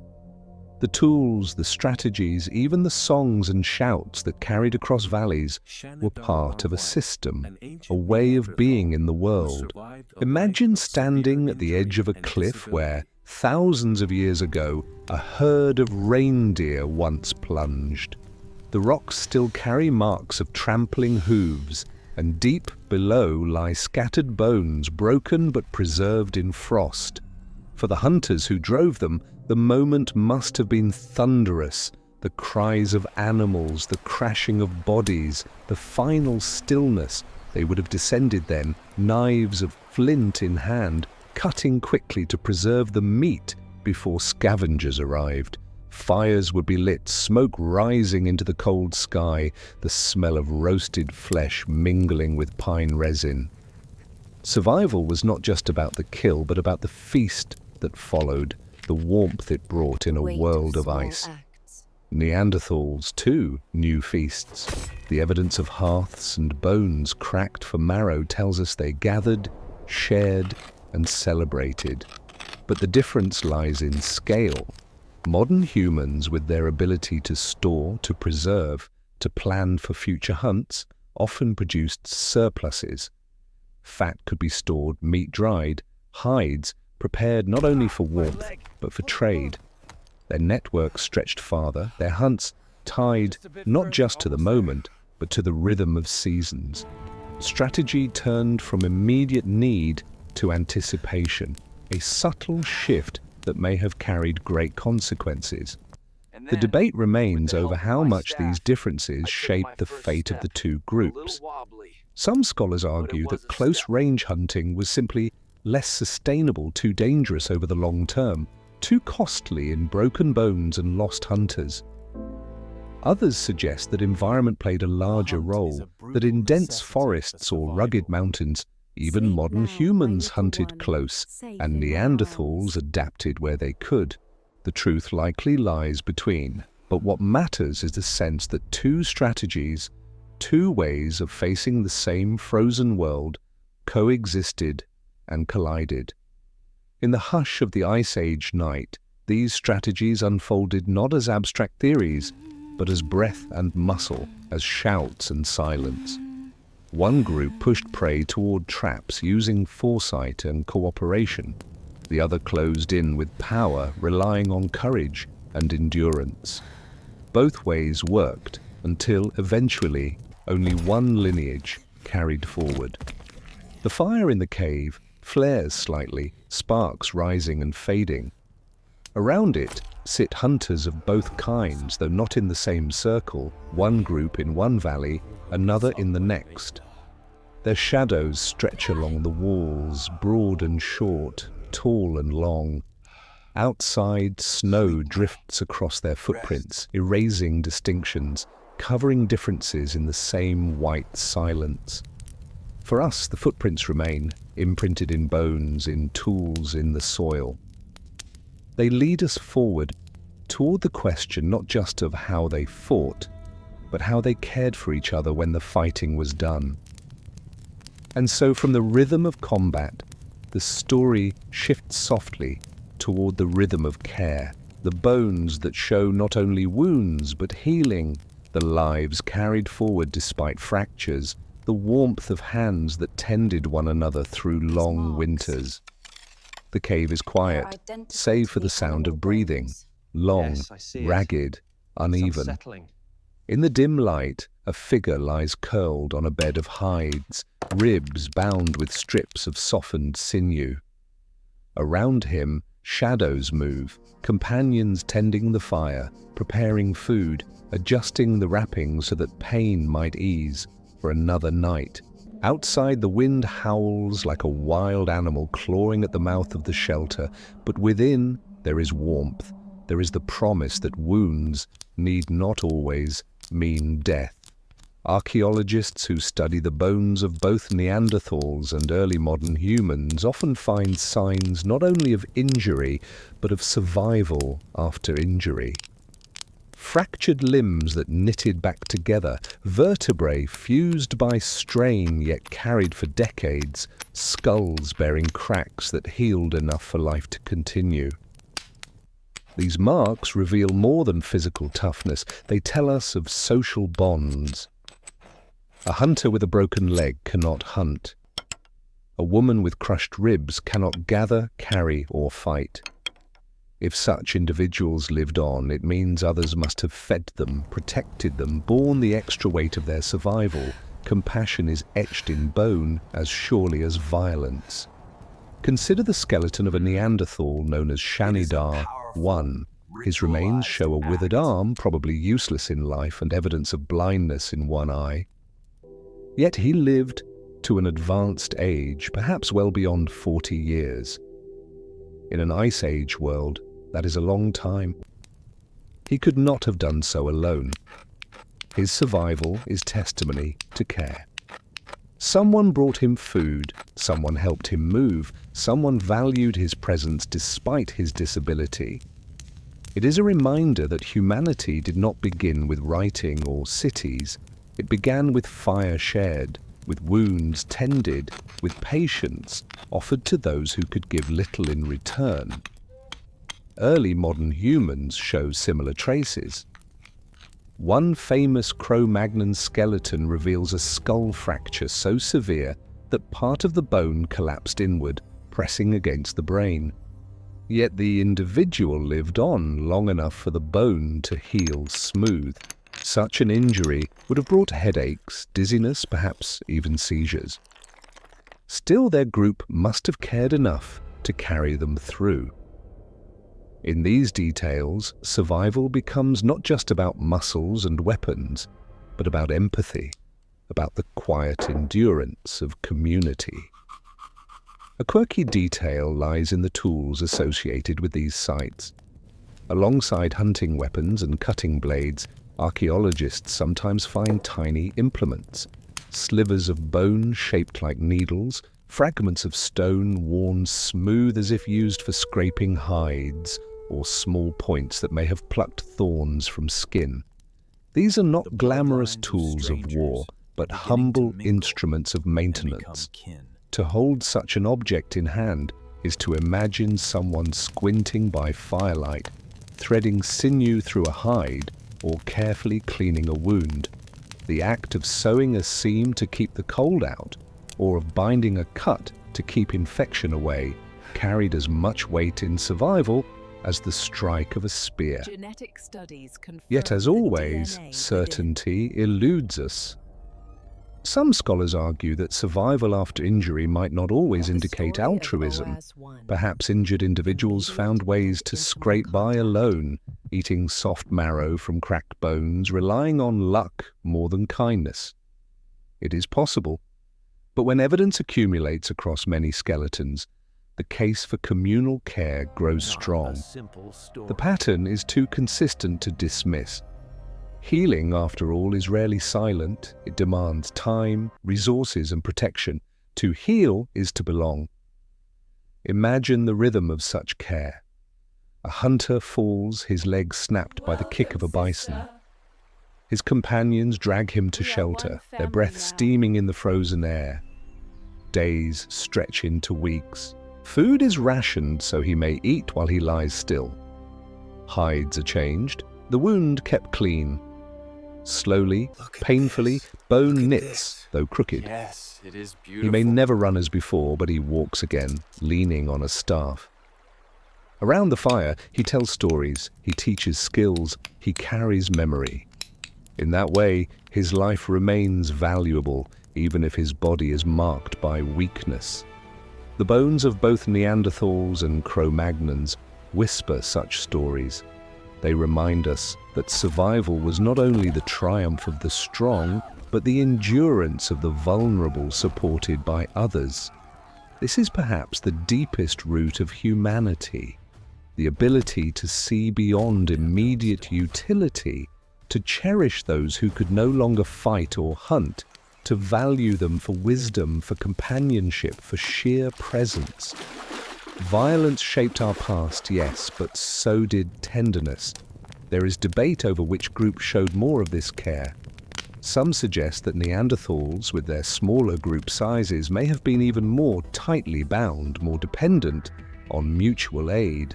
The tools, the strategies, even the songs and shouts that carried across valleys were part of a system, a way of being in the world. Imagine standing at the edge of a cliff where Thousands of years ago, a herd of reindeer once plunged. The rocks still carry marks of trampling hooves, and deep below lie scattered bones, broken but preserved in frost. For the hunters who drove them, the moment must have been thunderous. The cries of animals, the crashing of bodies, the final stillness. They would have descended then, knives of flint in hand, cutting quickly to preserve the meat before scavengers arrived. Fires would be lit, smoke rising into the cold sky, the smell of roasted flesh mingling with pine resin. Survival was not just about the kill, but about the feast that followed, the warmth it brought in a world of ice. Neanderthals, too, knew feasts. The evidence of hearths and bones cracked for marrow tells us they gathered, shared, and celebrated. But the difference lies in scale. Modern humans, with their ability to store, to preserve, to plan for future hunts, often produced surpluses. Fat could be stored, meat dried, hides prepared not only for warmth, but for trade. Their networks stretched farther, their hunts tied not just to the moment, but to the rhythm of seasons. Strategy turned from immediate need to anticipation, a subtle shift that may have carried great consequences. The debate remains over how much these differences shaped the fate of the two groups. Some scholars argue that close-range hunting was simply less sustainable, too dangerous over the long term, too costly in broken bones and lost hunters. Others suggest that environment played a larger role, that in dense forests or rugged mountains, even modern humans hunted close, and Neanderthals adapted where they could. The truth likely lies between, but what matters is the sense that two strategies, two ways of facing the same frozen world, coexisted and collided. In the hush of the Ice Age night, these strategies unfolded not as abstract theories, but as breath and muscle, as shouts and silence. One group pushed prey toward traps using foresight and cooperation. The other closed in with power, relying on courage and endurance. Both ways worked until, eventually, only one lineage carried forward. The fire in the cave flares slightly, sparks rising and fading. Around it sit hunters of both kinds, though not in the same circle, one group in one valley, another in the next. Their shadows stretch along the walls, broad and short, tall and long. Outside, snow drifts across their footprints, erasing distinctions, covering differences in the same white silence. For us, the footprints remain, imprinted in bones, in tools, in the soil. They lead us forward toward the question not just of how they fought, but how they cared for each other when the fighting was done. And so from the rhythm of combat, the story shifts softly toward the rhythm of care, the bones that show not only wounds but healing, the lives carried forward despite fractures, the warmth of hands that tended one another through long winters. The cave is quiet, save for the sound of breathing, long, ragged, uneven. In the dim light, a figure lies curled on a bed of hides, ribs bound with strips of softened sinew. Around him, shadows move, companions tending the fire, preparing food, adjusting the wrapping so that pain might ease for another night. Outside, the wind howls like a wild animal clawing at the mouth of the shelter, but within there is warmth. There is the promise that wounds need not always mean death. Archaeologists who study the bones of both Neanderthals and early modern humans often find signs not only of injury, but of survival after injury. Fractured limbs that knitted back together, vertebrae fused by strain yet carried for decades, skulls bearing cracks that healed enough for life to continue. These marks reveal more than physical toughness. They tell us of social bonds. A hunter with a broken leg cannot hunt. A woman with crushed ribs cannot gather, carry, or fight. If such individuals lived on, it means others must have fed them, protected them, borne the extra weight of their survival. Compassion is etched in bone as surely as violence. Consider the skeleton of a Neanderthal known as Shanidar 1. His remains show a withered arm, probably useless in life, and evidence of blindness in one eye. Yet he lived to an advanced age, perhaps well beyond 40 years. In an Ice Age world, that is a long time. He could not have done so alone. His survival is testimony to care. Someone brought him food, someone helped him move, someone valued his presence despite his disability. It is a reminder that humanity did not begin with writing or cities. It began with fire shared, with wounds tended, with patience offered to those who could give little in return. Early modern humans show similar traces. One famous cro-magnon skeleton reveals a skull fracture so severe that part of the bone collapsed inward, pressing against the brain. Yet the individual lived on long enough for the bone to heal smooth. Such an injury would have brought headaches, dizziness, perhaps even seizures. Still, their group must have cared enough to carry them through. In these details, survival becomes not just about muscles and weapons, but about empathy, about the quiet endurance of community. A quirky detail lies in the tools associated with these sites. Alongside hunting weapons and cutting blades, archaeologists sometimes find tiny implements, slivers of bone shaped like needles, fragments of stone worn smooth as if used for scraping hides, or small points that may have plucked thorns from skin. These are not glamorous tools of war, but humble instruments of maintenance. To hold such an object in hand is to imagine someone squinting by firelight, threading sinew through a hide, or carefully cleaning a wound. The act of sewing a seam to keep the cold out, or of binding a cut to keep infection away, carried as much weight in survival as the strike of a spear. Yet, as always, certainty eludes us. Some scholars argue that survival after injury might not always indicate altruism. Perhaps injured individuals found ways to scrape by alone, eating soft marrow from cracked bones, relying on luck more than kindness. It is possible. But when evidence accumulates across many skeletons, the case for communal care grows strong. The pattern is too consistent to dismiss. Healing, after all, is rarely silent. It demands time, resources, and protection. To heal is to belong. Imagine the rhythm of such care. A hunter falls, his leg snapped by the kick of a bison. His companions drag him to shelter, their breath steaming in the frozen air. Days stretch into weeks. Food is rationed so he may eat while he lies still. Hides are changed, the wound kept clean. Slowly, painfully, bone knits, though crooked. Yes, it is beautiful. He may never run as before, but he walks again, leaning on a staff. Around the fire, he tells stories, he teaches skills, he carries memory. In that way, his life remains valuable, even if his body is marked by weakness. The bones of both Neanderthals and Cro-Magnons whisper such stories. They remind us that survival was not only the triumph of the strong, but the endurance of the vulnerable supported by others. This is perhaps the deepest root of humanity, the ability to see beyond immediate utility, to cherish those who could no longer fight or hunt, to value them for wisdom, for companionship, for sheer presence. Violence shaped our past, yes, but so did tenderness. There is debate over which group showed more of this care. Some suggest that Neanderthals, with their smaller group sizes, may have been even more tightly bound, more dependent on mutual aid.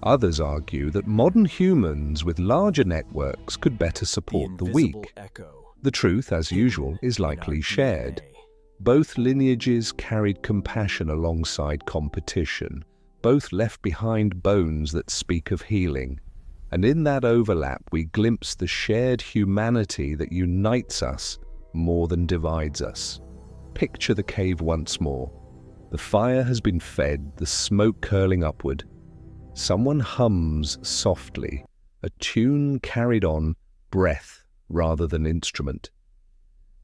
Others argue that modern humans with larger networks could better support the weak. The truth, as usual, is likely shared. Both lineages carried compassion alongside competition. both left behind bones that speak of healing. And in that overlap we glimpse the shared humanity that unites us more than divides us. Picture the cave once more. The fire has been fed, the smoke curling upward. Someone hums softly, a tune carried on, breath rather than instrument.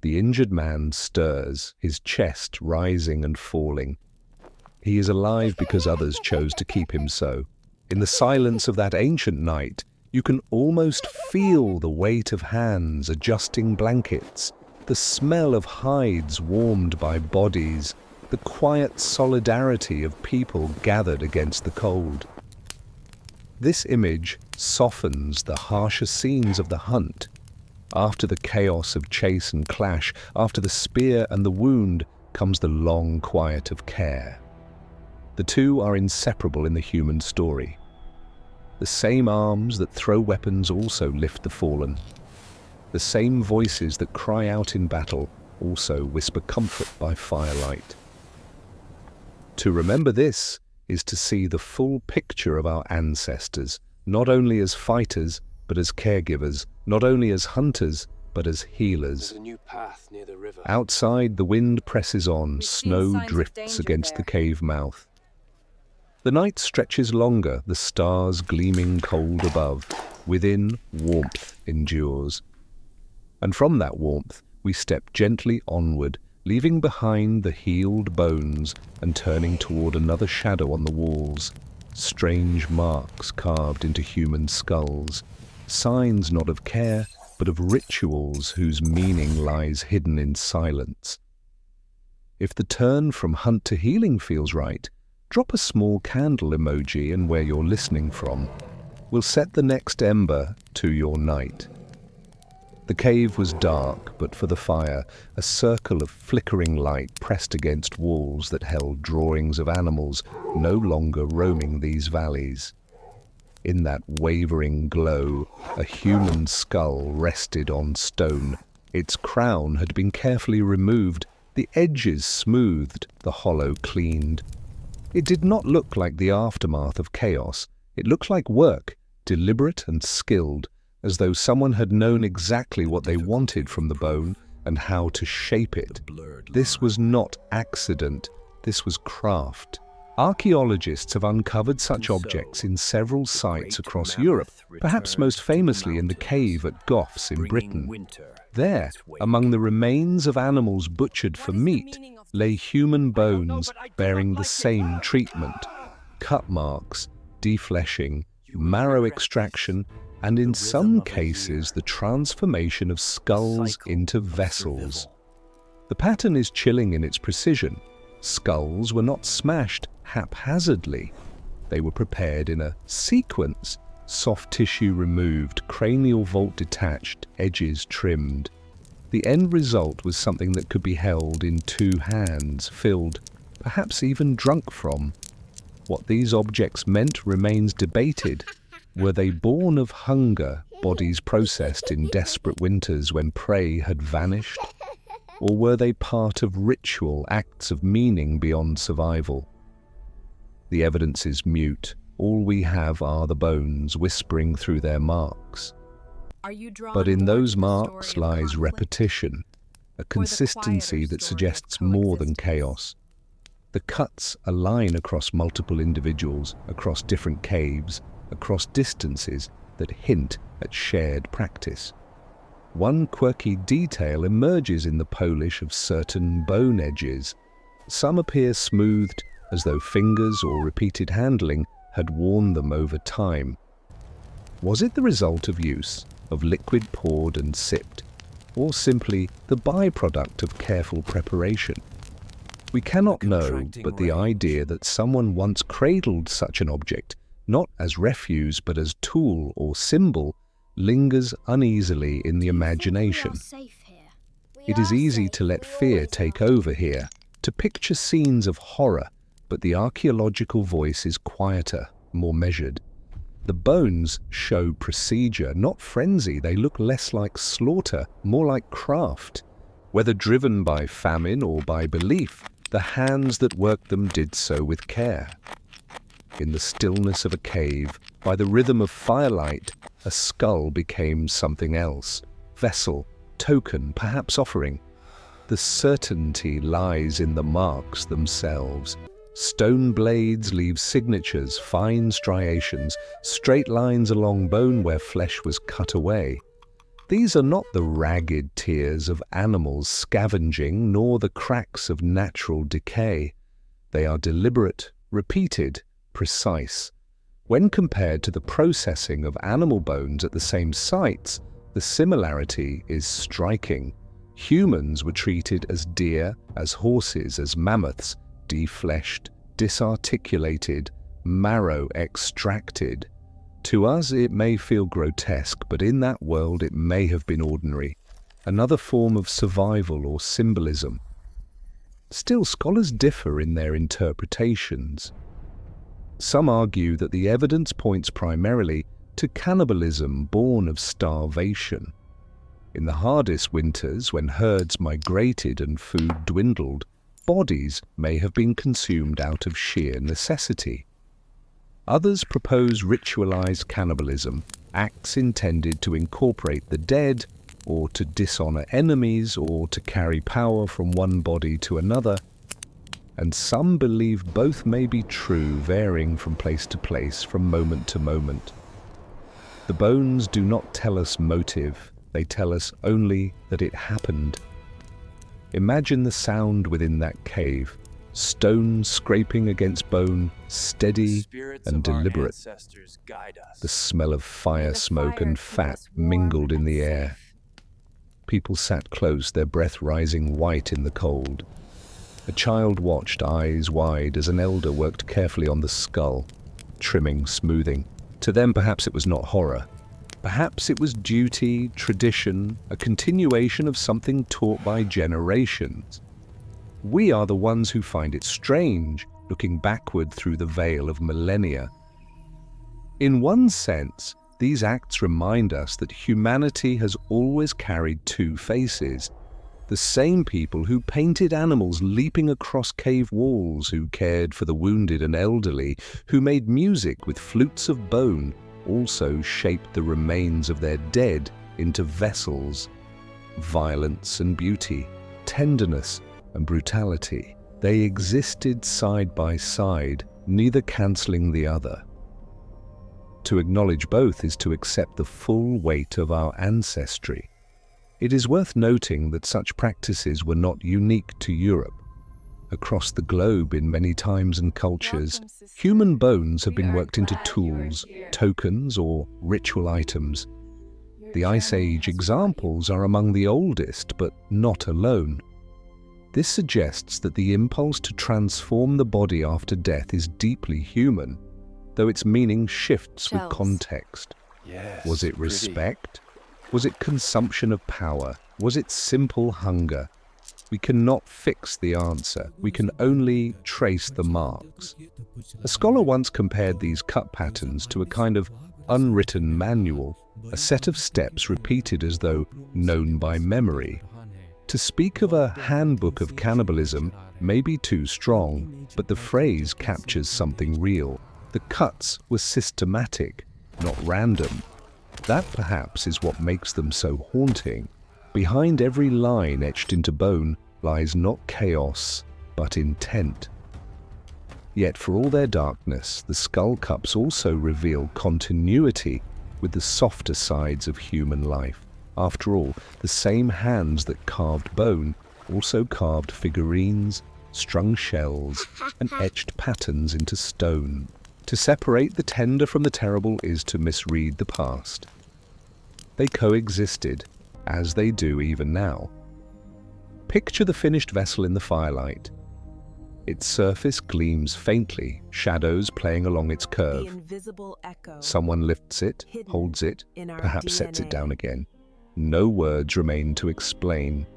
The injured man stirs, his chest rising and falling. He is alive because others chose to keep him so. In the silence of that ancient night, you can almost feel the weight of hands adjusting blankets, the smell of hides warmed by bodies, the quiet solidarity of people gathered against the cold. This image softens the harsher scenes of the hunt. After the chaos of chase and clash, after the spear and the wound, comes the long quiet of care. The two are inseparable in the human story. The same arms that throw weapons also lift the fallen. The same voices that cry out in battle also whisper comfort by firelight. To remember this is to see the full picture of our ancestors, not only as fighters, but as caregivers, not only as hunters, but as healers. There's a new path near the river. Outside, the wind presses on, snow drifts against the cave mouth. The night stretches longer, the stars gleaming cold above. Within, warmth endures. And from that warmth, we step gently onward, leaving behind the healed bones and turning toward another shadow on the walls. Strange marks carved into human skulls. Signs not of care, but of rituals whose meaning lies hidden in silence. If the turn from hunt to healing feels right, drop a small candle emoji in where you're listening from. We'll set the next ember to your night. The cave was dark, but for the fire, a circle of flickering light pressed against walls that held drawings of animals no longer roaming these valleys. In that wavering glow, a human skull rested on stone. Its crown had been carefully removed, the edges smoothed, the hollow cleaned. It did not look like the aftermath of chaos. It looked like work, deliberate and skilled, as though someone had known exactly what they wanted from the bone and how to shape it. This was not accident, this was craft. Archaeologists have uncovered such objects in several sites across Europe, perhaps most famously in the cave at Goffs in Britain. There, among the remains of animals butchered for meat, lay human bones bearing the same treatment. Cut marks, defleshing, marrow extraction, and in some cases the transformation of skulls into vessels. The pattern is chilling in its precision. Skulls were not smashed haphazardly. They were prepared in a sequence, soft tissue removed, cranial vault detached, edges trimmed. The end result was something that could be held in two hands, filled, perhaps even drunk from. What these objects meant remains debated. Were they born of hunger, bodies processed in desperate winters when prey had vanished? Or were they part of ritual, acts of meaning beyond survival? The evidence is mute. All we have are the bones whispering through their marks. But in those marks lies repetition, a consistency that suggests more than chaos. The cuts align across multiple individuals, across different caves, across distances that hint at shared practice. One quirky detail emerges in the polish of certain bone edges. Some appear smoothed, as though fingers or repeated handling had worn them over time. Was it the result of use, of liquid poured and sipped, or simply the byproduct of careful preparation? We cannot know, but the idea that someone once cradled such an object, not as refuse but as tool or symbol, lingers uneasily in the imagination. It is easy to let fear take over here, to picture scenes of horror, but the archaeological voice is quieter, more measured. The bones show procedure, not frenzy. They look less like slaughter, more like craft. Whether driven by famine or by belief, the hands that worked them did so with care. in the stillness of a cave, by the rhythm of firelight, a skull became something else. Vessel, token, perhaps offering. The certainty lies in the marks themselves. Stone blades leave signatures, fine striations, straight lines along bone where flesh was cut away. These are not the ragged tears of animals scavenging, nor the cracks of natural decay. They are deliberate, repeated, precise. When compared to the processing of animal bones at the same sites, the similarity is striking. Humans were treated as deer, as horses, as mammoths, defleshed, disarticulated, marrow extracted. To us it may feel grotesque, but in that world it may have been ordinary, another form of survival or symbolism. Still, scholars differ in their interpretations. Some argue that the evidence points primarily to cannibalism born of starvation. In the hardest winters, when herds migrated and food dwindled, bodies may have been consumed out of sheer necessity. Others propose ritualized cannibalism, acts intended to incorporate the dead, or to dishonor enemies, or to carry power from one body to another. And some believe both may be true, varying from place to place, from moment to moment. The bones do not tell us motive, they tell us only that it happened. Imagine the sound within that cave, stone scraping against bone, steady and deliberate. The smell of fire smoke and fat mingled in the air. People sat close, their breath rising white in the cold. A child watched, eyes wide, as an elder worked carefully on the skull, trimming, smoothing. To them, perhaps it was not horror. Perhaps it was duty, tradition, a continuation of something taught by generations. We are the ones who find it strange, looking backward through the veil of millennia. In one sense, these acts remind us that humanity has always carried two faces. The same people who painted animals leaping across cave walls, who cared for the wounded and elderly, who made music with flutes of bone, also shaped the remains of their dead into vessels. Violence and beauty, tenderness and brutality. They existed side by side, neither cancelling the other. To acknowledge both is to accept the full weight of our ancestry. It is worth noting that such practices were not unique to Europe. Across the globe, in many times and cultures, human bones have been worked into tools, tokens, or ritual items. The Ice Age examples are among the oldest, but not alone. This suggests that the impulse to transform the body after death is deeply human, though its meaning shifts with context. Yes, Was it respect? Was it consumption of power? Was it simple hunger? We cannot fix the answer. We can only trace the marks. A scholar once compared these cut patterns to a kind of unwritten manual, a set of steps repeated as though known by memory. To speak of a handbook of cannibalism may be too strong, but the phrase captures something real. The cuts were systematic, not random. That perhaps is what makes them so haunting. Behind every line etched into bone lies not chaos, but intent. Yet for all their darkness, the skull cups also reveal continuity with the softer sides of human life. After all, the same hands that carved bone also carved figurines, strung shells, and etched patterns into stone. To separate the tender from the terrible is to misread the past. They coexisted, as they do even now. Picture the finished vessel in the firelight. Its surface gleams faintly, shadows playing along its curve. The invisible echo. Someone lifts it, holds it, in our perhaps sets it DNA. down again. No words remain to explain.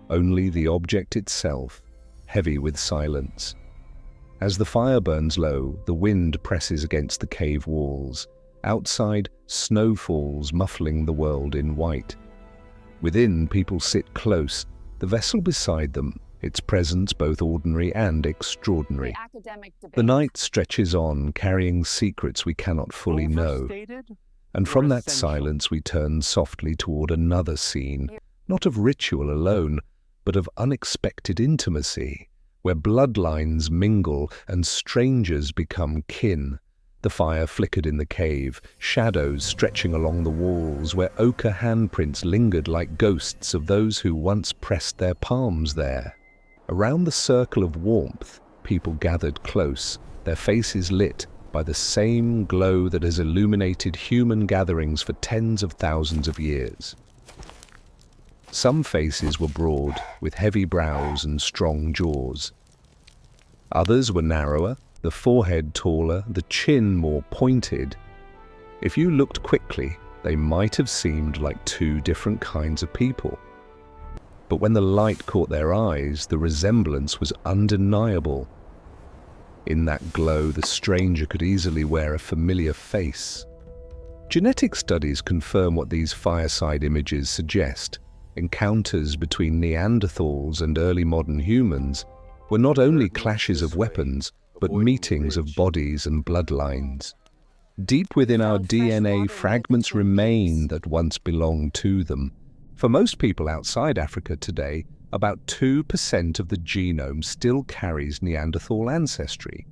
Only the object itself, heavy with silence. As the fire burns low, the wind presses against the cave walls. Outside, snow falls, muffling the world in white. Within, people sit close, the vessel beside them, its presence both ordinary and extraordinary. The night stretches on, carrying secrets we cannot fully know. And from that silence we turn softly toward another scene, not of ritual alone, but of unexpected intimacy, where bloodlines mingle and strangers become kin. The fire flickered in the cave, shadows stretching along the walls, where ochre handprints lingered like ghosts of those who once pressed their palms there. Around the circle of warmth, people gathered close, their faces lit by the same glow that has illuminated human gatherings for tens of thousands of years. Some faces were broad, with heavy brows and strong jaws. Others were narrower, the forehead taller, the chin more pointed. If you looked quickly, they might have seemed like two different kinds of people. But when the light caught their eyes, the resemblance was undeniable. In that glow, the stranger could easily wear a familiar face. Genetic studies confirm what these fireside images suggest. Encounters between Neanderthals and early modern humans were not only clashes of weapons, but meetings of bodies and bloodlines. Deep within our DNA, fragments remain that once belonged to them. For most people outside Africa today, about 2% of the genome still carries Neanderthal ancestry.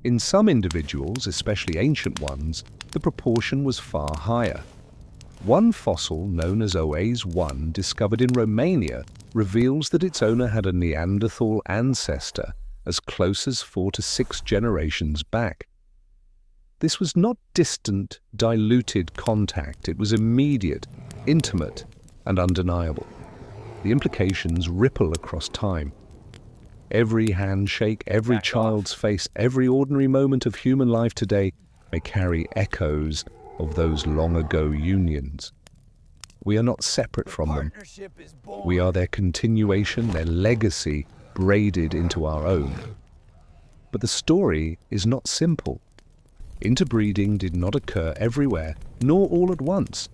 In some individuals, especially ancient ones, the proportion was far higher. One fossil, known as OAS-1, discovered in Romania, reveals that its owner had a Neanderthal ancestor as close as 4 to 6 generations back. This was not distant, diluted contact. It was immediate, intimate, and undeniable. The implications ripple across time. Every handshake, every child's face, every ordinary moment of human life today may carry echoes of those long-ago unions. We are not separate from them. We are their continuation, their legacy, braided into our own. But the story is not simple. Interbreeding did not occur everywhere, nor all at once.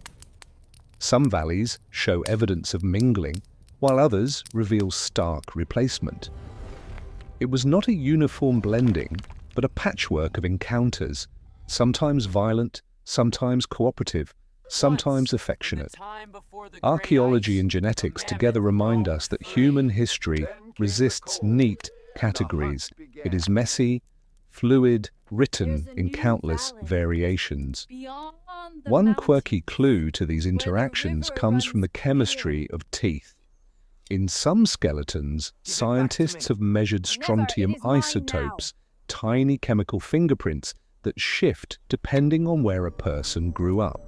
Some valleys show evidence of mingling, while others reveal stark replacement. It was not a uniform blending, but a patchwork of encounters, sometimes violent, sometimes cooperative, sometimes affectionate. Archaeology and genetics together remind us that human history resists neat categories. It is messy, fluid, written in countless variations. One quirky clue to these interactions comes from the chemistry of teeth. In some skeletons, scientists have measured strontium isotopes, tiny chemical fingerprints that shift depending on where a person grew up.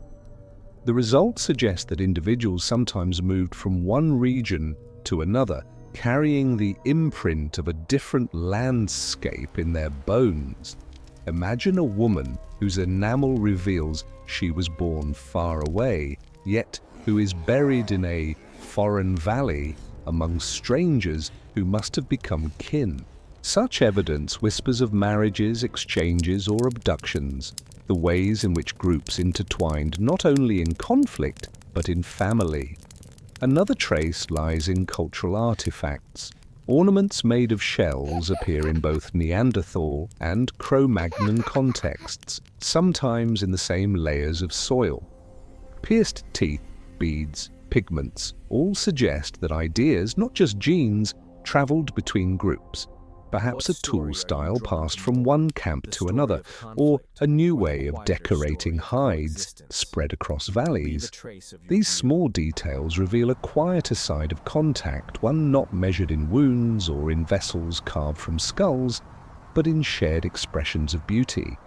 The results suggest that individuals sometimes moved from one region to another, carrying the imprint of a different landscape in their bones. Imagine a woman whose enamel reveals she was born far away, yet who is buried in a foreign valley among strangers who must have become kin. Such evidence whispers of marriages, exchanges, or abductions, the ways in which groups intertwined not only in conflict, but in family. Another trace lies in cultural artifacts. Ornaments made of shells appear in both Neanderthal and cro-magnon contexts, sometimes in the same layers of soil. Pierced teeth, beads, pigments all suggest that ideas, not just genes, traveled between groups. Perhaps a tool style passed from one camp to another, or a new way of decorating hides spread across valleys. These small details reveal a quieter side of contact, one not measured in wounds or in vessels carved from skulls, but in shared expressions of beauty.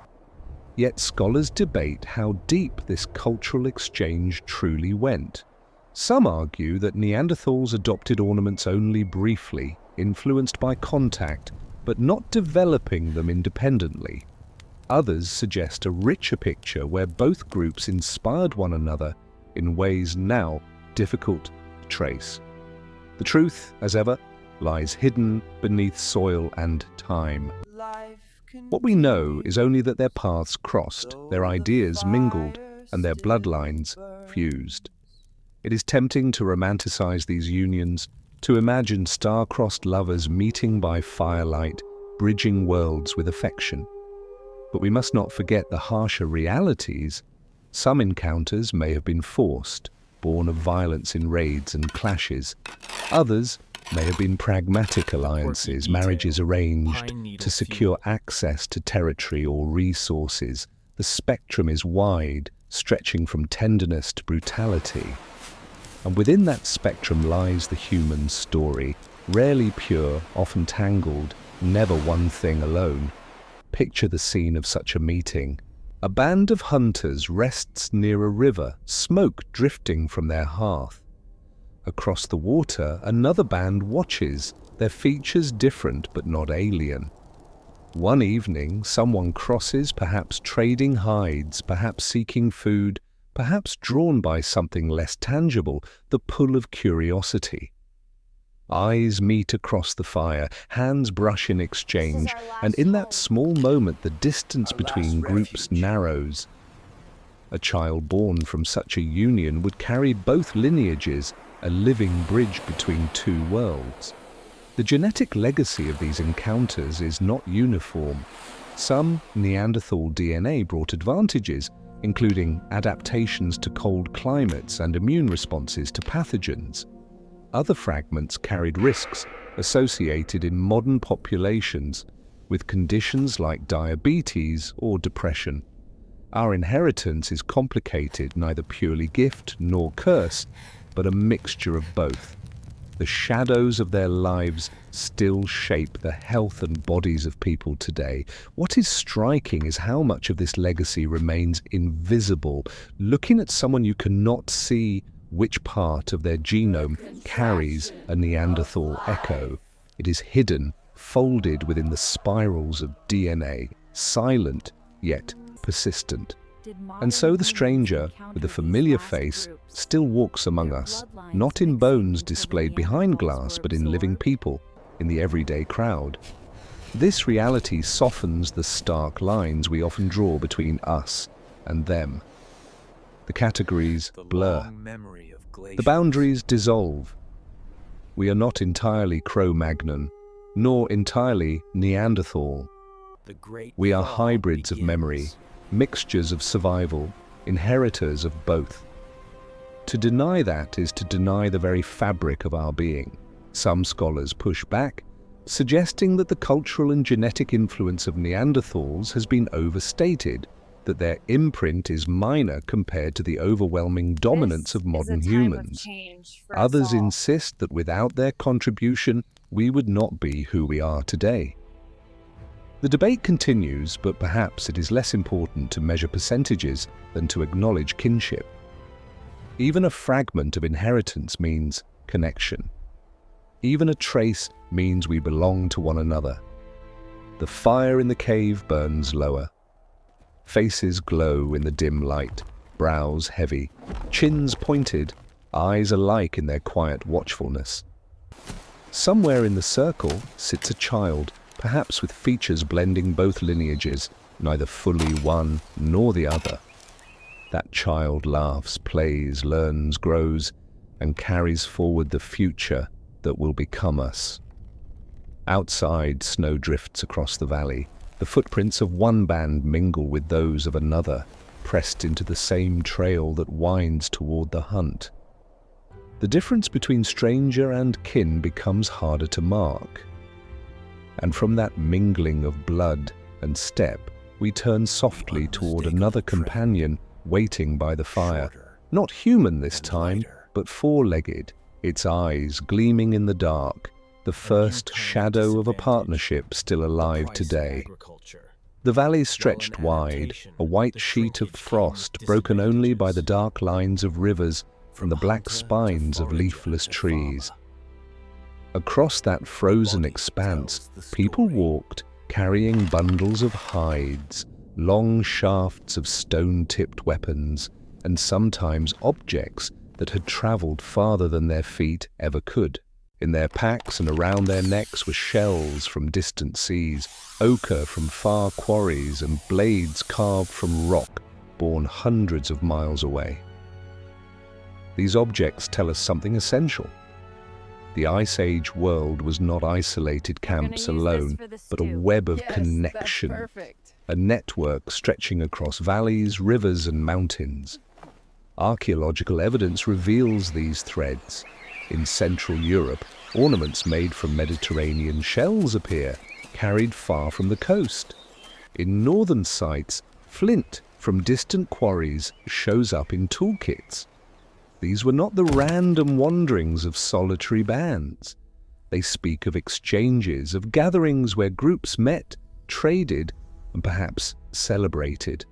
Yet scholars debate how deep this cultural exchange truly went. Some argue that Neanderthals adopted ornaments only briefly, influenced by contact, but not developing them independently. Others suggest a richer picture where both groups inspired one another in ways now difficult to trace. The truth, as ever, lies hidden beneath soil and time. What we know is only that their paths crossed, their ideas mingled, and their bloodlines fused. It is tempting to romanticize these unions, to imagine star-crossed lovers meeting by firelight, bridging worlds with affection. But we must not forget the harsher realities. Some encounters may have been forced, born of violence in raids and clashes. Others may have been pragmatic alliances, marriages arranged to secure access to territory or resources. The spectrum is wide, stretching from tenderness to brutality. And within that spectrum lies the human story, rarely pure, often tangled, never one thing alone. Picture the scene of such a meeting. A band of hunters rests near a river, smoke drifting from their hearth. Across the water, another band watches, their features different but not alien. One evening, someone crosses, perhaps trading hides, perhaps seeking food, perhaps drawn by something less tangible, the pull of curiosity. Eyes meet across the fire, hands brush in exchange, and in that small moment the distance between groups narrows. A child born from such a union would carry both lineages, a living bridge between two worlds. The genetic legacy of these encounters is not uniform. Some Neanderthal DNA brought advantages, including adaptations to cold climates and immune responses to pathogens. Other fragments carried risks associated in modern populations with conditions like diabetes or depression. Our inheritance is complicated, neither purely gift nor curse, but a mixture of both. The shadows of their lives still shape the health and bodies of people today. What is striking is how much of this legacy remains invisible. Looking at someone, you cannot see which part of their genome carries a Neanderthal echo. It is hidden, folded within the spirals of DNA, silent yet persistent. And so the stranger, with a familiar face, still walks among us, not in bones displayed behind glass, but in living people, in the everyday crowd. This reality softens the stark lines we often draw between us and them. The categories blur. The boundaries dissolve. We are not entirely cro-magnon, nor entirely Neanderthal. We are hybrids of memory, mixtures of survival, inheritors of both. To deny that is to deny the very fabric of our being. Some scholars push back, suggesting that the cultural and genetic influence of Neanderthals has been overstated, that their imprint is minor compared to the overwhelming dominance of modern humans. Others insist that without their contribution, we would not be who we are today. The debate continues, but perhaps it is less important to measure percentages than to acknowledge kinship. Even a fragment of inheritance means connection. Even a trace means we belong to one another. The fire in the cave burns lower. Faces glow in the dim light, brows heavy, chins pointed, eyes alike in their quiet watchfulness. Somewhere in the circle sits a child, perhaps with features blending both lineages, neither fully one nor the other. That child laughs, plays, learns, grows, and carries forward the future that will become us. Outside, snow drifts across the valley. The footprints of one band mingle with those of another, pressed into the same trail that winds toward the hunt. The difference between stranger and kin becomes harder to mark. And from that mingling of blood and step, we turn softly toward another companion waiting by the fire. Not human this time, but four-legged, its eyes gleaming in the dark, the first shadow of a partnership still alive today. The valley stretched wide, a white sheet of frost broken only by the dark lines of rivers and the black spines of leafless trees. Across that frozen expanse, people walked, carrying bundles of hides, long shafts of stone-tipped weapons, and sometimes objects that had traveled farther than their feet ever could. In their packs and around their necks were shells from distant seas, ochre from far quarries, and blades carved from rock borne hundreds of miles away. These objects tell us something essential. The Ice Age world was not isolated camps alone, but a web of connection, a network stretching across valleys, rivers, and mountains. Archaeological evidence reveals these threads. In Central Europe, ornaments made from Mediterranean shells appear, carried far from the coast. In northern sites, flint from distant quarries shows up in toolkits. These were not the random wanderings of solitary bands. They speak of exchanges, of gatherings where groups met, traded, and perhaps celebrated.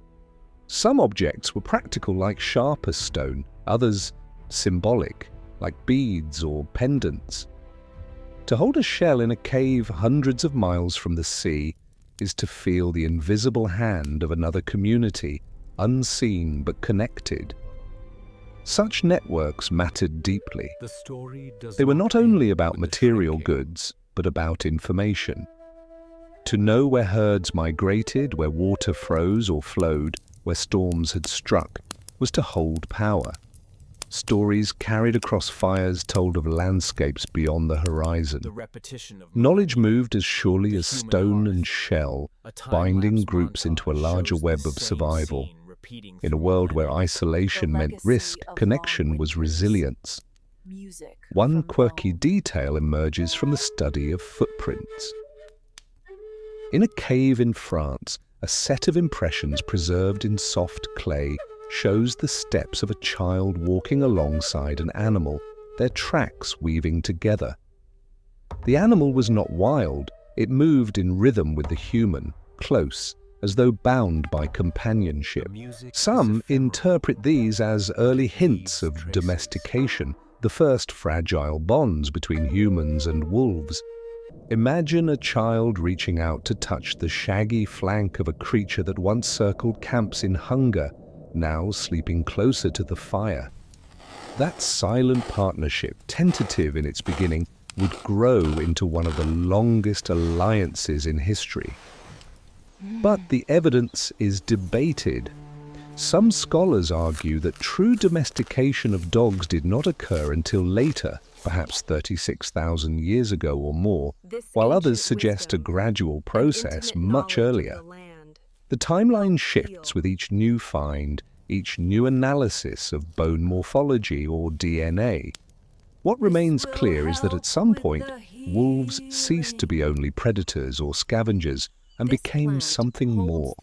Some objects were practical like sharper stone, others symbolic, like beads or pendants. To hold a shell in a cave hundreds of miles from the sea is to feel the invisible hand of another community, unseen but connected. Such networks mattered deeply. They were not only about material goods, but about information. To know where herds migrated, where water froze or flowed, where storms had struck, was to hold power. Stories carried across fires told of landscapes beyond the horizon. Knowledge moved as surely as stone and shell, binding groups into a larger web of survival. In a world where isolation meant risk, connection was resilience. One quirky detail emerges from the study of footprints. In a cave in France, a set of impressions preserved in soft clay shows the steps of a child walking alongside an animal, their tracks weaving together. The animal was not wild, it moved in rhythm with the human, close, as though bound by companionship. Some interpret these as early hints of domestication, the first fragile bonds between humans and wolves. Imagine a child reaching out to touch the shaggy flank of a creature that once circled camps in hunger, now sleeping closer to the fire. That silent partnership, tentative in its beginning, would grow into one of the longest alliances in history. But the evidence is debated. Some scholars argue that true domestication of dogs did not occur until later, perhaps 36,000 years ago or more, while others suggest a gradual process much earlier. The timeline shifts with each new find, each new analysis of bone morphology or DNA. What remains clear is that at some point, wolves ceased to be only predators or scavengers and became something more.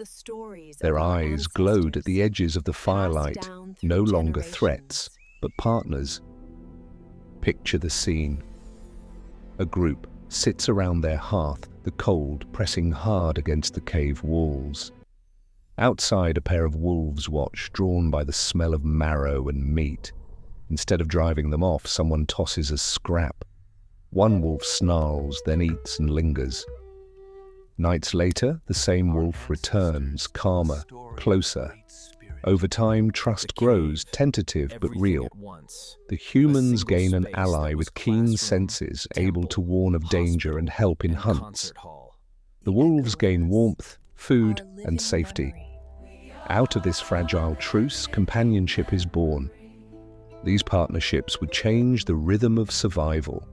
Their eyes glowed at the edges of the firelight, no longer threats, but partners. Picture the scene. A group sits around their hearth, the cold pressing hard against the cave walls. Outside, a pair of wolves watch, drawn by the smell of marrow and meat. Instead of driving them off, someone tosses a scrap. One wolf snarls, then eats and lingers. Nights later, the same wolf returns, calmer, closer. Over time, trust grows, tentative but real. The humans gain an ally with keen senses, able to warn of danger and help in hunts. The wolves gain warmth, food, and safety. Out of this fragile truce, companionship is born. These partnerships would change the rhythm of survival.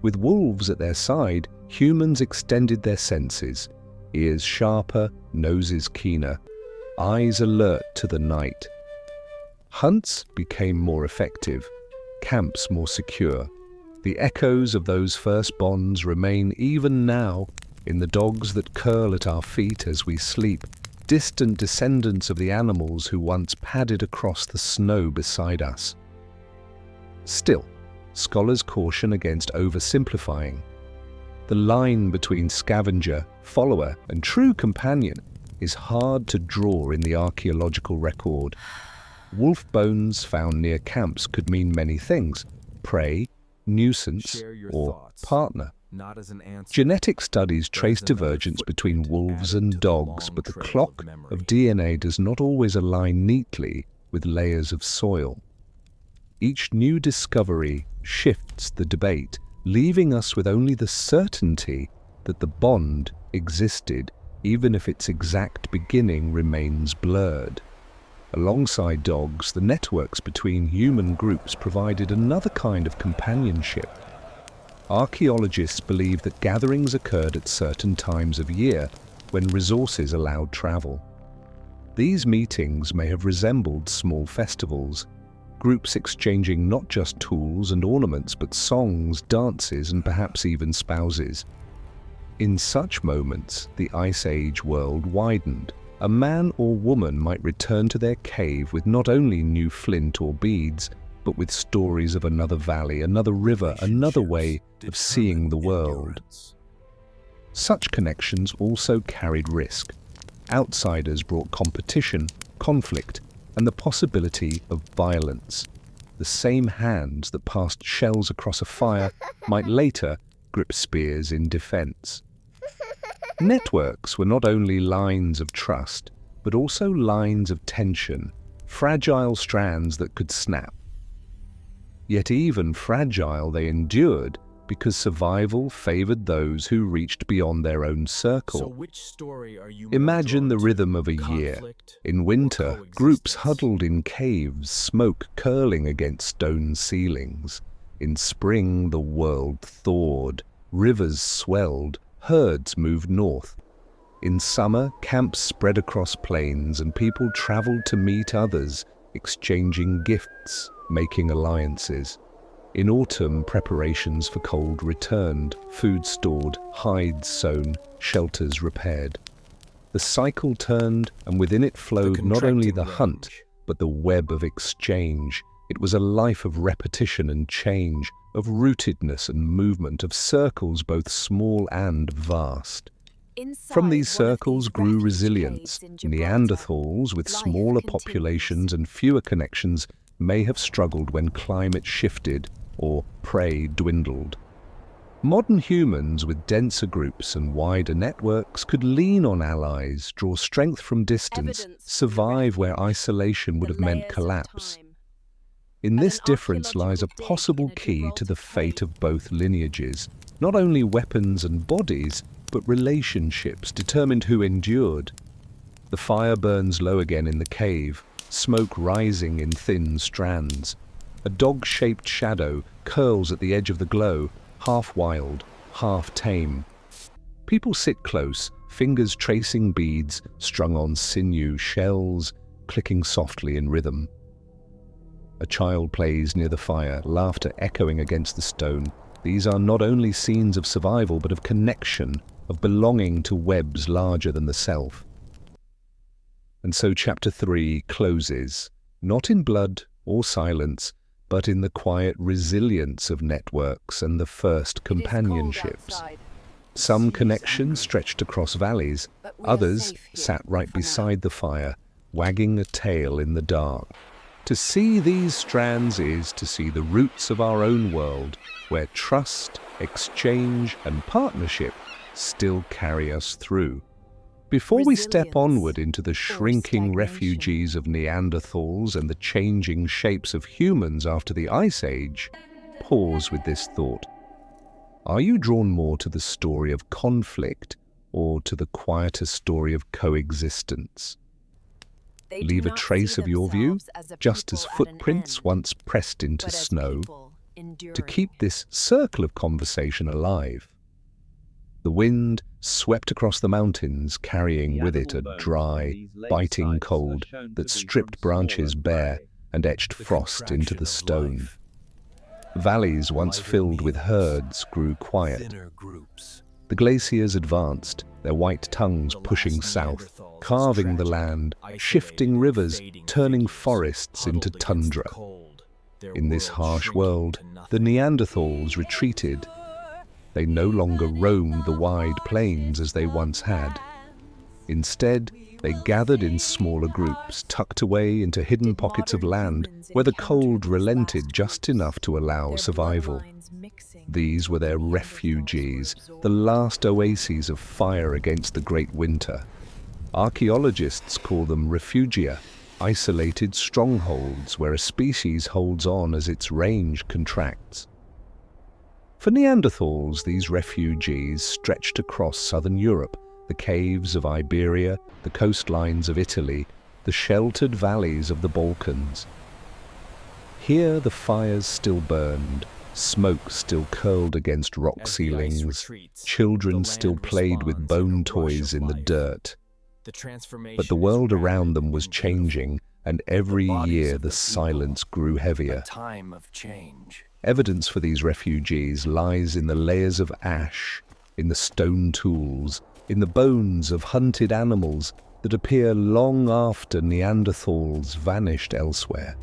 With wolves at their side, humans extended their senses, ears sharper, noses keener, eyes alert to the night. Hunts became more effective, camps more secure. The echoes of those first bonds remain even now in the dogs that curl at our feet as we sleep, distant descendants of the animals who once padded across the snow beside us. Still, scholars caution against oversimplifying. The line between scavenger, follower, and true companion is hard to draw in the archaeological record. Wolf bones found near camps could mean many things: prey, nuisance, or partner. Genetic studies trace divergence between wolves and dogs, but the clock of DNA does not always align neatly with layers of soil. Each new discovery shifts the debate, leaving us with only the certainty that the bond existed, even if its exact beginning remains blurred. Alongside dogs, the networks between human groups provided another kind of companionship, Archaeologists believe that gatherings occurred at certain times of year when resources allowed travel. These meetings may have resembled small festivals, groups exchanging not just tools and ornaments but songs, dances, and perhaps even spouses. In such moments, the Ice Age world widened. A man or woman might return to their cave with not only new flint or beads, but with stories of another valley, another river, another way of seeing the world. Such connections also carried risk. Outsiders brought competition, conflict, and the possibility of violence. The same hands that passed shells across a fire might later grip spears in defense. Networks were not only lines of trust, but also lines of tension, fragile strands that could snap. Yet even fragile, they endured because survival favored those who reached beyond their own circle. So which story are you Imagine the drawn to? rhythm of a year. Conflict In or winter, coexistence? groups huddled in caves, smoke curling against stone ceilings. In spring, the world thawed, rivers swelled, herds moved north. In summer, camps spread across plains and people traveled to meet others, exchanging gifts, making alliances. In autumn, preparations for cold returned, food stored, hides sewn, shelters repaired. The cycle turned, and within it flowed not only the hunt, but the web of exchange. It was a life of repetition and change, of rootedness and movement, of circles both small and vast. From these circles grew resilience. Neanderthals, with smaller populations and fewer connections, may have struggled when climate shifted or prey dwindled. Modern humans with denser groups and wider networks could lean on allies, draw strength from distance, survive where isolation would have meant collapse. In this difference lies a possible key to the fate of both lineages. Not only weapons and bodies, but relationships determined who endured. The fire burns low again in the cave, smoke rising in thin strands. A dog-shaped shadow curls at the edge of the glow, half wild, half tame. People sit close, fingers tracing beads strung on sinew, shells clicking softly in rhythm. A child plays near the fire, laughter echoing against the stone. These are not only scenes of survival, but of connection, of belonging to webs larger than the self. And so Chapter 3 closes, not in blood or silence, but in the quiet resilience of networks and the first companionships. Some connections stretched across valleys, others sat right beside the fire, wagging a tail in the dark. To see these strands is to see the roots of our own world, where trust, exchange, and partnership still carry us through. Before we step onward into the shrinking refuges of Neanderthals and the changing shapes of humans after the Ice Age, pause with this thought. Are you drawn more to the story of conflict or to the quieter story of coexistence? Leave a trace of your view, just as footprints once pressed into snow, to keep this circle of conversation alive. The wind swept across the mountains, carrying with it a dry, biting cold that stripped branches bare and etched frost into the stone. Valleys once filled with herds grew quiet. The glaciers advanced, their white tongues pushing south, carving the land, shifting rivers, turning forests into tundra. In this harsh world, the Neanderthals retreated. They no longer roamed the wide plains as they once had. Instead, they gathered in smaller groups, tucked away into hidden pockets of land where the cold relented just enough to allow survival. These were their refuges, the last oases of fire against the great winter. Archaeologists call them refugia, isolated strongholds where a species holds on as its range contracts. For Neanderthals, these refuges stretched across southern Europe, the caves of Iberia, the coastlines of Italy, the sheltered valleys of the Balkans. Here the fires still burned, Smoke still curled against rock As the ice ceilings. retreats, Children the still land played with responds in a bone rush toys of in the life. dirt. The transformation But the is world rapid around them was and beautiful. changing, and every bodies year of the the people, silence grew heavier. A time of change. Evidence for these refugees lies in the layers of ash, in the stone tools, in the bones of hunted animals that appear long after Neanderthals vanished elsewhere.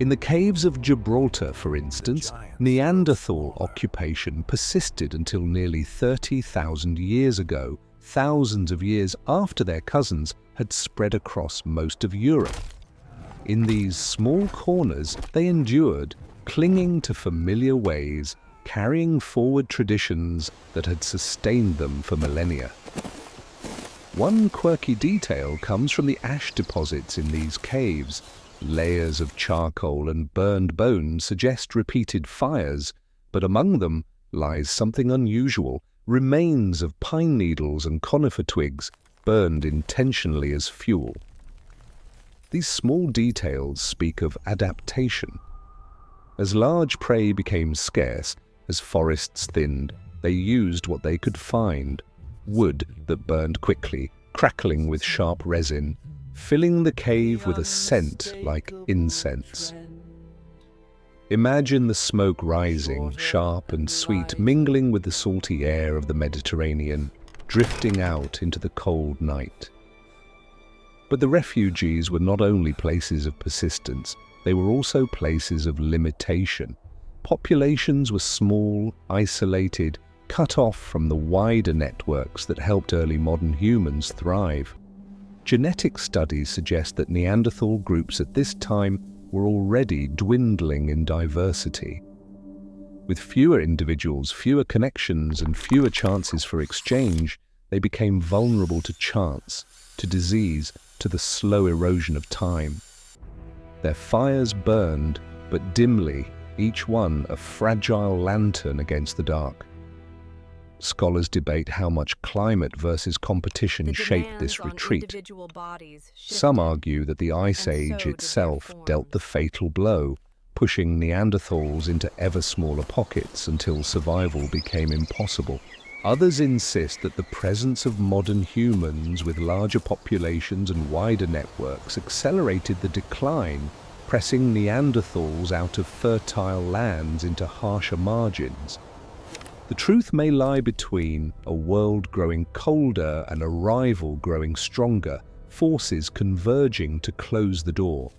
In the caves of Gibraltar, for instance, Neanderthal occupation persisted until nearly 30,000 years ago, thousands of years after their cousins had spread across most of Europe. In these small corners, they endured, clinging to familiar ways, carrying forward traditions that had sustained them for millennia. One quirky detail comes from the ash deposits in these caves. Layers of charcoal and burned bones suggest repeated fires, but among them lies something unusual: remains of pine needles and conifer twigs burned intentionally as fuel. These small details speak of adaptation. As large prey became scarce, as forests thinned, they used what they could find: wood that burned quickly, crackling with sharp resin, filling the cave with a scent like incense. Imagine the smoke rising, sharp and sweet, mingling with the salty air of the Mediterranean, drifting out into the cold night. But the refugees were not only places of persistence, they were also places of limitation. Populations were small, isolated, cut off from the wider networks that helped early modern humans thrive. Genetic studies suggest that Neanderthal groups at this time were already dwindling in diversity. With fewer individuals, fewer connections, and fewer chances for exchange, they became vulnerable to chance, to disease, to the slow erosion of time. Their fires burned, but dimly, each one a fragile lantern against the dark. Scholars debate how much climate versus competition shaped this retreat. Some argue that the Ice Age itself dealt the fatal blow, pushing Neanderthals into ever smaller pockets until survival became impossible. Others insist that the presence of modern humans with larger populations and wider networks accelerated the decline, pressing Neanderthals out of fertile lands into harsher margins. The truth may lie between: a world growing colder and a rival growing stronger, forces converging to close the door.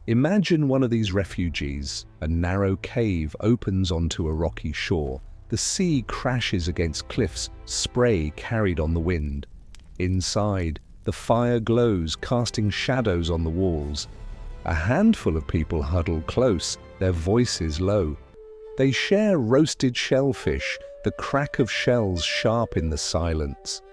Imagine one of these refugees. A narrow cave opens onto a rocky shore. The sea crashes against cliffs, spray carried on the wind. Inside, the fire glows, casting shadows on the walls. A handful of people huddle close, their voices low. They share roasted shellfish, the crack of shells sharp in the silence.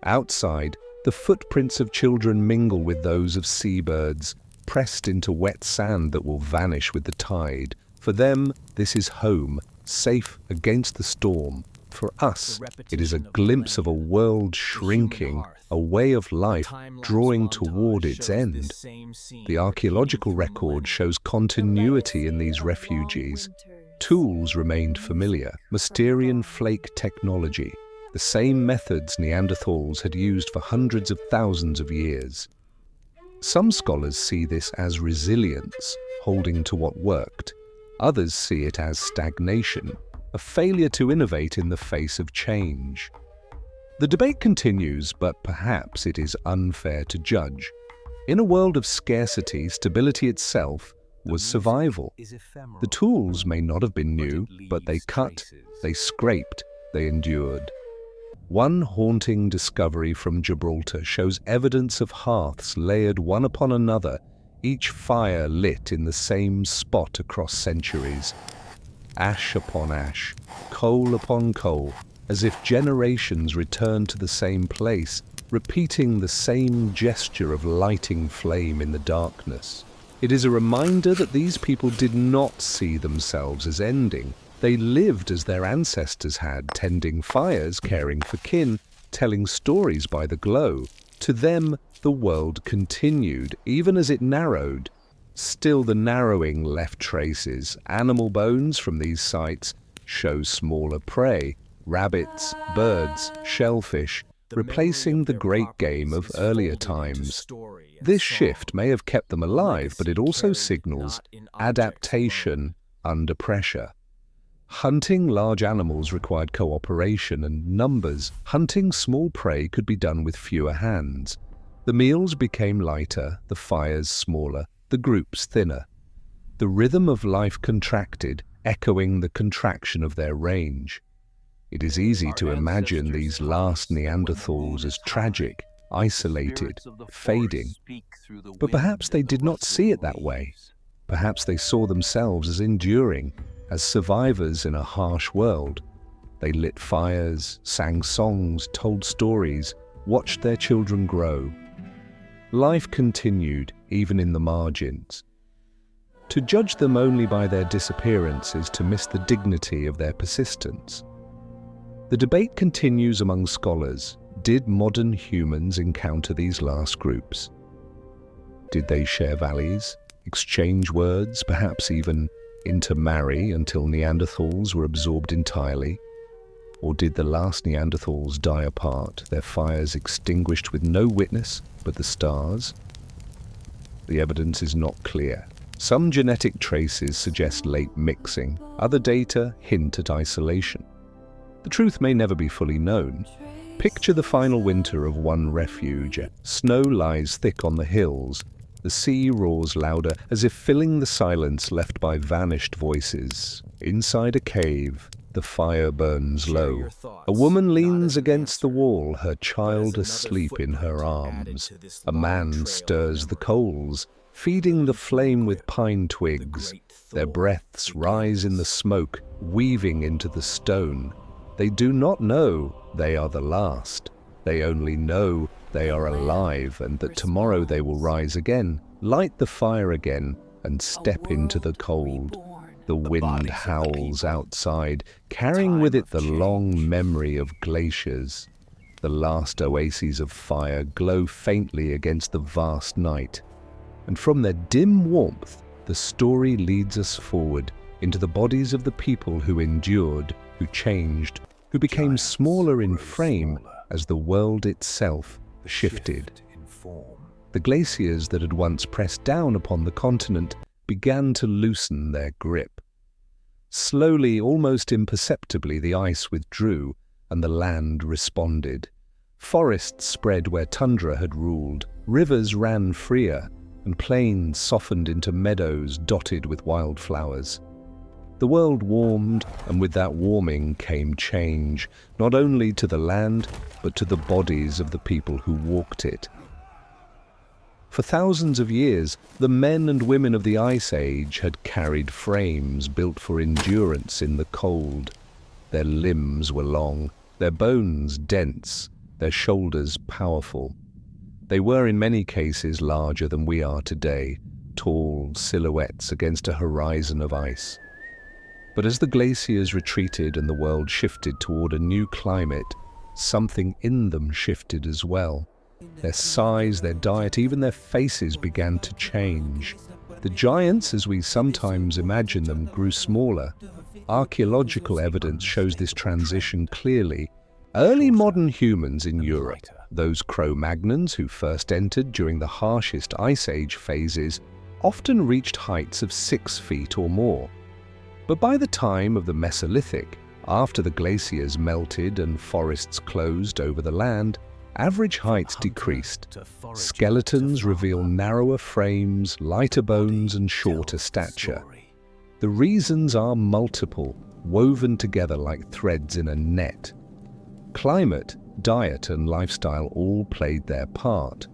Outside, the footprints of children mingle with those of seabirds, pressed into wet sand that will vanish with the tide. For them, this is home, safe against the storm. For us, it is a glimpse of a world shrinking, a way of life drawing toward its end. The archaeological record shows continuity in these refugees. Tools remained familiar: Mysterian flake technology, the same methods Neanderthals had used for hundreds of thousands of years. Some scholars see this as resilience, holding to what worked. Others see it as stagnation, a failure to innovate in the face of change. The debate continues, but perhaps it is unfair to judge. In a world of scarcity, stability itself was survival. The tools may not have been new, but they cut, they scraped, they endured. One haunting discovery from Gibraltar shows evidence of hearths layered one upon another, each fire lit in the same spot across centuries. Ash upon ash, coal upon coal, as if generations returned to the same place, repeating the same gesture of lighting flame in the darkness. It is a reminder that these people did not see themselves as ending. They lived as their ancestors had, tending fires, caring for kin, telling stories by the glow. To them, the world continued, even as it narrowed. Still, the narrowing left traces. Animal bones from these sites show smaller prey, rabbits, birds, shellfish, replacing the great game of earlier times. This shift may have kept them alive, but it also signals adaptation under pressure. Hunting large animals required cooperation and numbers. Hunting small prey could be done with fewer hands. The meals became lighter, the fires smaller, the groups thinner. The rhythm of life contracted, echoing the contraction of their range. It is easy to imagine these last Neanderthals as tragic, isolated, fading. But perhaps they did not see it that way. Perhaps they saw themselves as enduring, as survivors in a harsh world. They lit fires, sang songs, told stories, watched their children grow. Life continued, even in the margins. To judge them only by their disappearance is to miss the dignity of their persistence. The debate continues among scholars. Did modern humans encounter these last groups? Did they share valleys, exchange words, perhaps even intermarry until Neanderthals were absorbed entirely? Or did the last Neanderthals die apart, their fires extinguished with no witness but the stars? The evidence is not clear. Some genetic traces suggest late mixing, other data hint at isolation. The truth may never be fully known. Picture the final winter of one refuge. Snow lies thick on the hills. The sea roars louder, as if filling the silence left by vanished voices. Inside a cave, the fire burns low. A woman leans against the wall, her child asleep in her arms. A man stirs the coals, feeding the flame with pine twigs. Their breaths rise in the smoke, weaving into the stone. They do not know they are the last. They only know they are alive and that tomorrow they will rise again, light the fire again, and step into the cold. The wind howls outside, carrying with it the long memory of glaciers. The last oases of fire glow faintly against the vast night. And from their dim warmth, the story leads us forward into the bodies of the people who endured, who changed, who became smaller in frame as the world itself shifted. The glaciers that had once pressed down upon the continent began to loosen their grip. Slowly, almost imperceptibly, the ice withdrew and the land responded. Forests spread where tundra had ruled, rivers ran freer, and plains softened into meadows dotted with wildflowers. The world warmed, and with that warming came change, not only to the land, but to the bodies of the people who walked it. For thousands of years, the men and women of the Ice Age had carried frames built for endurance in the cold. Their limbs were long, their bones dense, their shoulders powerful. They were in many cases larger than we are today, tall silhouettes against a horizon of ice. But as the glaciers retreated and the world shifted toward a new climate, something in them shifted as well. Their size, their diet, even their faces began to change. The giants, as we sometimes imagine them, grew smaller. Archaeological evidence shows this transition clearly. Early modern humans in Europe, those cro-magnons who first entered during the harshest Ice Age phases, often reached heights of 6 feet or more. But by the time of the Mesolithic, after the glaciers melted and forests closed over the land, average heights decreased. Skeletons reveal narrower frames, lighter bones, and shorter stature. The reasons are multiple, woven together like threads in a net. Climate, diet, and lifestyle all played their part.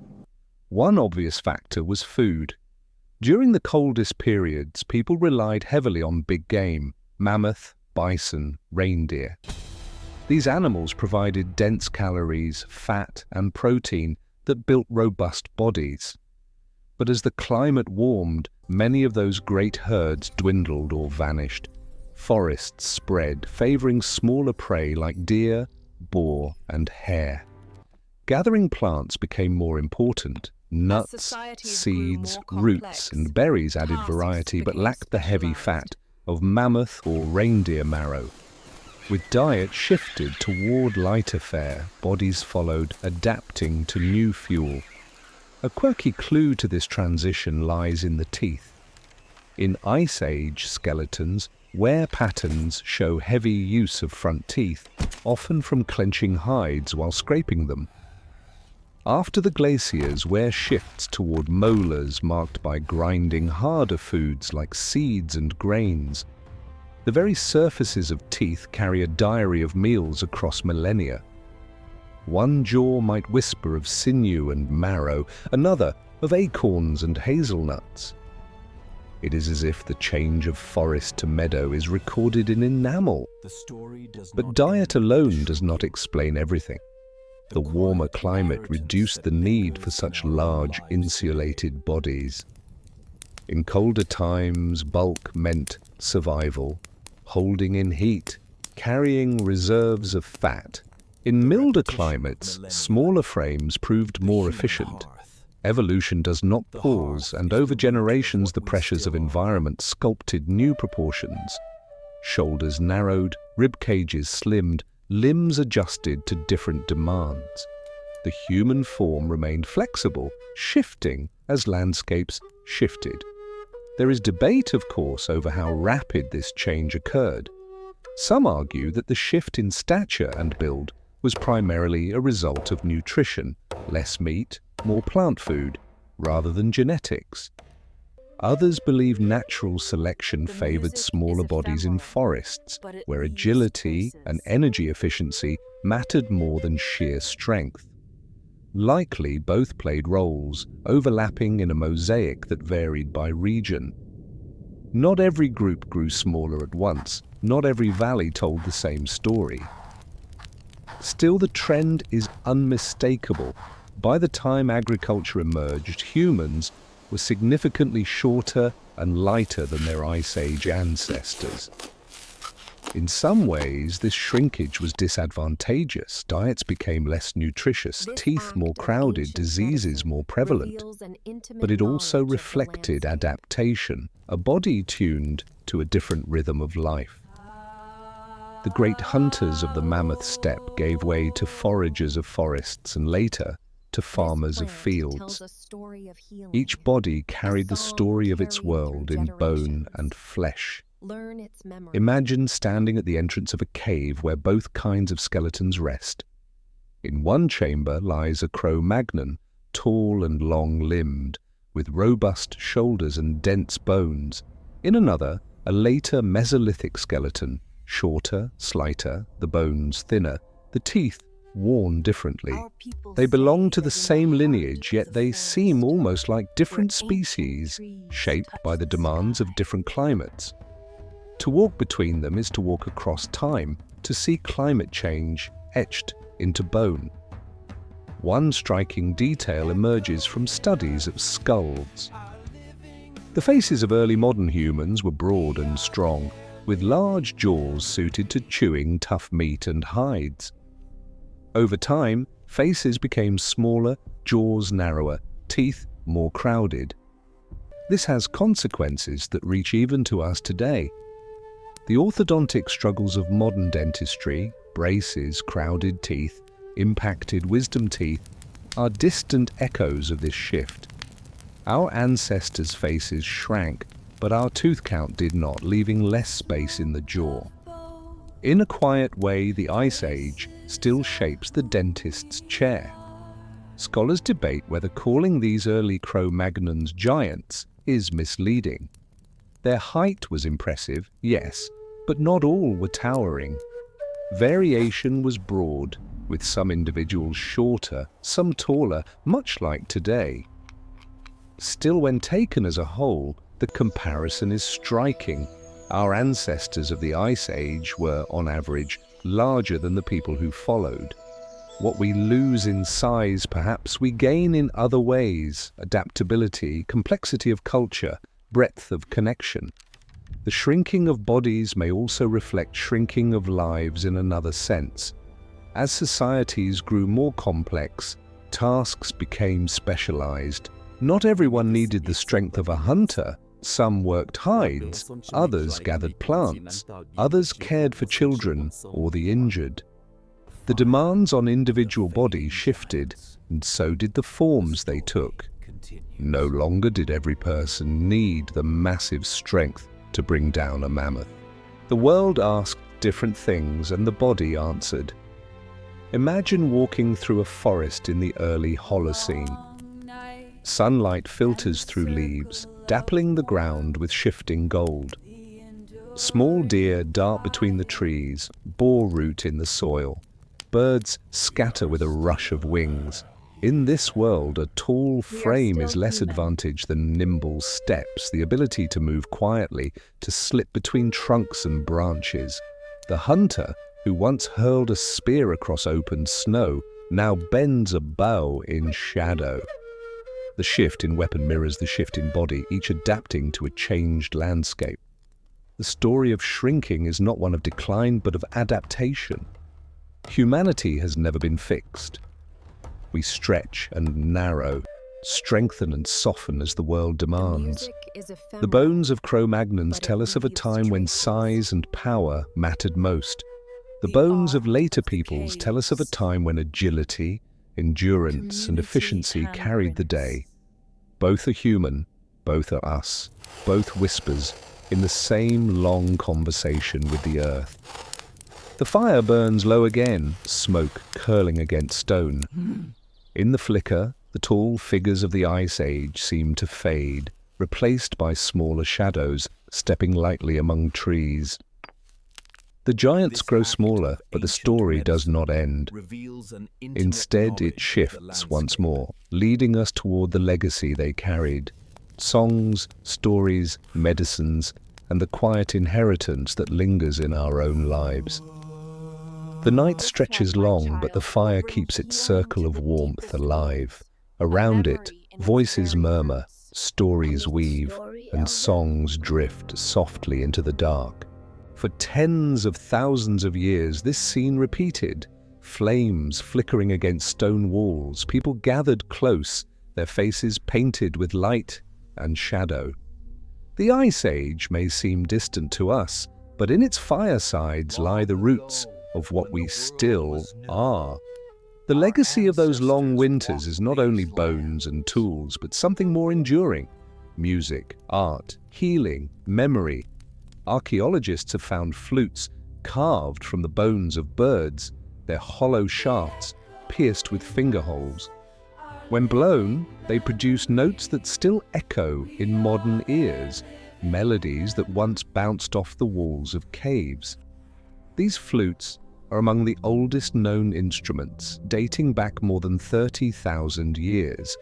One obvious factor was food. During the coldest periods, people relied heavily on big game, mammoth, bison, reindeer. These animals provided dense calories, fat, and protein that built robust bodies. But as the climate warmed, many of those great herds dwindled or vanished. Forests spread, favoring smaller prey like deer, boar, and hare. Gathering plants became more important, Nuts, societies grew seeds, more roots, complex, and berries added castes variety but became lacked the heavy specialized. fat of mammoth or reindeer marrow. With diet shifted toward lighter fare, bodies followed, adapting to new fuel. A quirky clue to this transition lies in the teeth. In Ice Age skeletons, wear patterns show heavy use of front teeth, often from clenching hides while scraping them. After the glaciers, wear shifts toward molars marked by grinding harder foods like seeds and grains. The very surfaces of teeth carry a diary of meals across millennia. One jaw might whisper of sinew and marrow, another of acorns and hazelnuts. It is as if the change of forest to meadow is recorded in enamel. The story does But not diet end alone with does not shrinking. explain everything. The The warmer quiet climate inheritance reduced that the need for lingers such in our own large, lives insulated bodies. In colder times, bulk meant survival, holding in heat, carrying reserves of fat. In The milder repetition of climates, millennia. smaller frames proved The more human efficient. hearth. Evolution does not The pause, hearth and is over the root of generations what the we pressures of still are. environment sculpted new proportions. Shoulders narrowed, rib cages slimmed, limbs adjusted to different demands. The human form remained flexible, shifting as landscapes shifted. There is debate, of course, over how rapid this change occurred. Some argue that the shift in stature and build was primarily a result of nutrition, less meat, more plant food, rather than genetics. Others believe natural selection The favored music smaller is bodies in ephemeral, forests, but it where leaves agility and traces. energy efficiency mattered more than sheer strength. Likely, both played roles, overlapping in a mosaic that varied by region. Not every group grew smaller at once, not every valley told the same story. Still, the trend is unmistakable. By the time agriculture emerged, humans were significantly shorter and lighter than their Ice Age ancestors. In some ways, this shrinkage was disadvantageous. Diets became less nutritious, This teeth act more of crowded, ancient diseases medicine more prevalent. reveals an intimate But it also knowledge of the reflected landscape. adaptation, a body tuned to a different rhythm of life. The great hunters of the mammoth steppe gave way to foragers of forests and later to This farmers of plant fields. tells a story of healing. Each body carried the song story of its carried through world in bone generations. and flesh. Learn its memory. Imagine standing at the entrance of a cave where both kinds of skeletons rest. In one chamber lies a cro-magnon, tall and long-limbed, with robust shoulders and dense bones. In another, a later Mesolithic skeleton, shorter, slighter, the bones thinner, the teeth worn differently. Our people They belong say to the that in same heart lineage, of yet the they seem forest, almost like different where ancient species, trees shaped touch by the the demands of sky. different climates. To walk between them is to walk across time, to see climate change etched into bone. One striking detail emerges from studies of skulls. The faces of early modern humans were broad and strong, with large jaws suited to chewing tough meat and hides. Over time, faces became smaller, jaws narrower, teeth more crowded. This has consequences that reach even to us today. The orthodontic struggles of modern dentistry, braces, crowded teeth, impacted wisdom teeth, are distant echoes of this shift. Our ancestors' faces shrank, but our tooth count did not, leaving less space in the jaw. In a quiet way, the Ice Age still shapes the dentist's chair. Scholars debate whether calling these early Cro-Magnons giants is misleading. Their height was impressive, yes, but not all were towering. Variation was broad, with some individuals shorter, some taller, much like today. Still, when taken as a whole, the comparison is striking. Our ancestors of the Ice Age were, on average, larger than the people who followed. What we lose in size, perhaps, we gain in other ways: adaptability, complexity of culture, breadth of connection. The shrinking of bodies may also reflect shrinking of lives in another sense. As societies grew more complex, Tasks became specialized. Not everyone needed the strength of a hunter. Some worked hides, others gathered plants, others cared for children or the injured. The demands on individual bodies shifted, and so did the forms they took. No longer did every person need the massive strength to bring down a mammoth. The world asked different things, and the body answered. Imagine walking through a forest in the early Holocene. Sunlight filters through leaves, dappling the ground with shifting gold. Small deer dart between the trees, boar root in the soil. Birds scatter with a rush of wings. In this world, a tall frame is less advantage than nimble steps, the ability to move quietly, to slip between trunks and branches. The hunter, who once hurled a spear across open snow, now bends a bow in shadow. The shift in weapon mirrors the shift in body, each adapting to a changed landscape. The story of shrinking is not one of decline, but of adaptation. Humanity has never been fixed. We stretch and narrow, strengthen and soften as the world demands. The bones of cro-magnons tell us of a time when size and power mattered most. The bones of later peoples tell us of a time when agility, endurance and efficiency carried the day. Both are human, both are us, both whispers in the same long conversation with the earth. The fire burns low again, smoke curling against stone. In the flicker, the tall figures of the Ice Age seem to fade, replaced by smaller shadows stepping lightly among trees. The giants grow smaller, but the story does not end. Instead, it shifts once more, leading us toward the legacy they carried. Songs, stories, medicines, and the quiet inheritance that lingers in our own lives. The night stretches long, but the fire keeps its circle of warmth alive. Around it, voices murmur, stories weave, and songs drift softly into the dark. For tens of thousands of years, this scene repeated. Flames flickering against stone walls, people gathered close, their faces painted with light and shadow. The Ice Age may seem distant to us, but in its firesides lie the roots of what we still are. The legacy of those long winters is not only bones and tools, but something more enduring. Music, art, healing, memory. Archaeologists have found flutes carved from the bones of birds, their hollow shafts pierced with finger holes. When blown, they produce notes that still echo in modern ears, melodies that once bounced off the walls of caves. These flutes are among the oldest known instruments, dating back more than 30,000 years.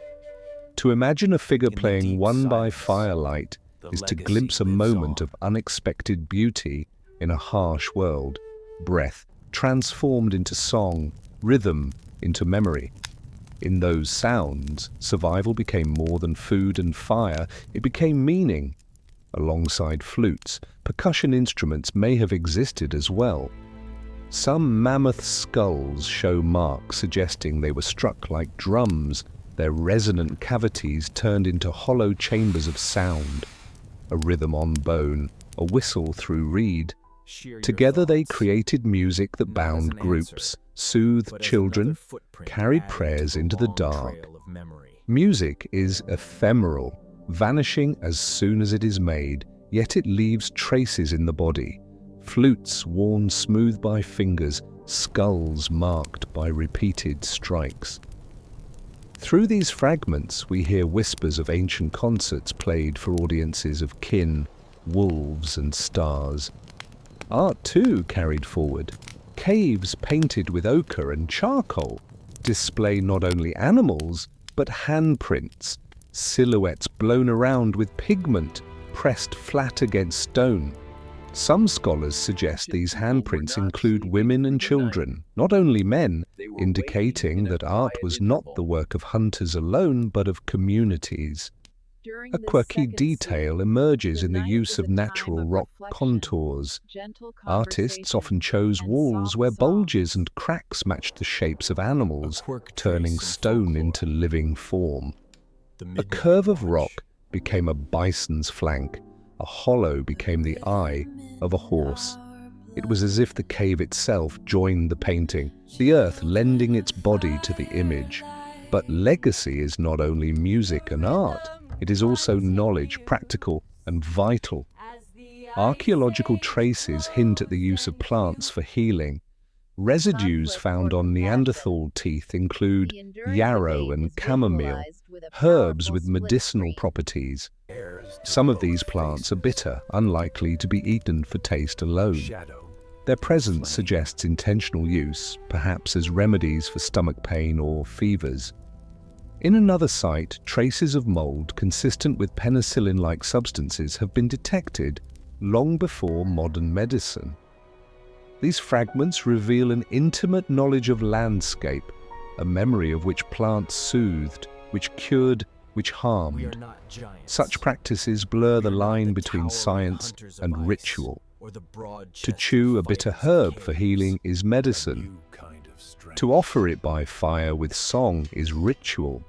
To imagine a figure playing one by firelight is to glimpse a moment of unexpected beauty in a harsh world. Breath transformed into song, rhythm into memory. In those sounds, survival became more than food and fire, it became meaning. Alongside flutes, percussion instruments may have existed as well. Some mammoth skulls show marks suggesting they were struck like drums, their resonant cavities turned into hollow chambers of sound. A rhythm on bone, a whistle through reed. Together they created music that bound groups, soothed children, carried prayers into the dark. Music is ephemeral, vanishing as soon as it is made, yet it leaves traces in the body. Flutes worn smooth by fingers, skulls marked by repeated strikes. Through these fragments, we hear whispers of ancient concerts played for audiences of kin, wolves and stars. Art too carried forward. Caves painted with ochre and charcoal display not only animals, but handprints, silhouettes blown around with pigment pressed flat against stone. Some scholars suggest these handprints include women and children, not only men, indicating that art was not the work of hunters alone, but of communities. A quirky detail emerges in the use of natural rock contours. Artists often chose walls where bulges and cracks matched the shapes of animals, turning stone into living form. A curve of rock became a bison's flank, a hollow became the eye of a horse. It was as if the cave itself joined the painting, the earth lending its body to the image. But legacy is not only music and art, it is also knowledge, practical and vital. Archaeological traces hint at the use of plants for healing. Residues found on Neanderthal teeth include yarrow and chamomile, herbs with medicinal properties. Some of these plants are bitter, unlikely to be eaten for taste alone. Their presence suggests intentional use, perhaps as remedies for stomach pain or fevers. In another site, traces of mold consistent with penicillin-like substances have been detected long before modern medicine. These fragments reveal an intimate knowledge of landscape, a memory of which plants soothed, which cured, which harmed. Such practices blur the line between science and ritual. To chew a bitter herb for healing is medicine. To offer it by fire with song is ritual.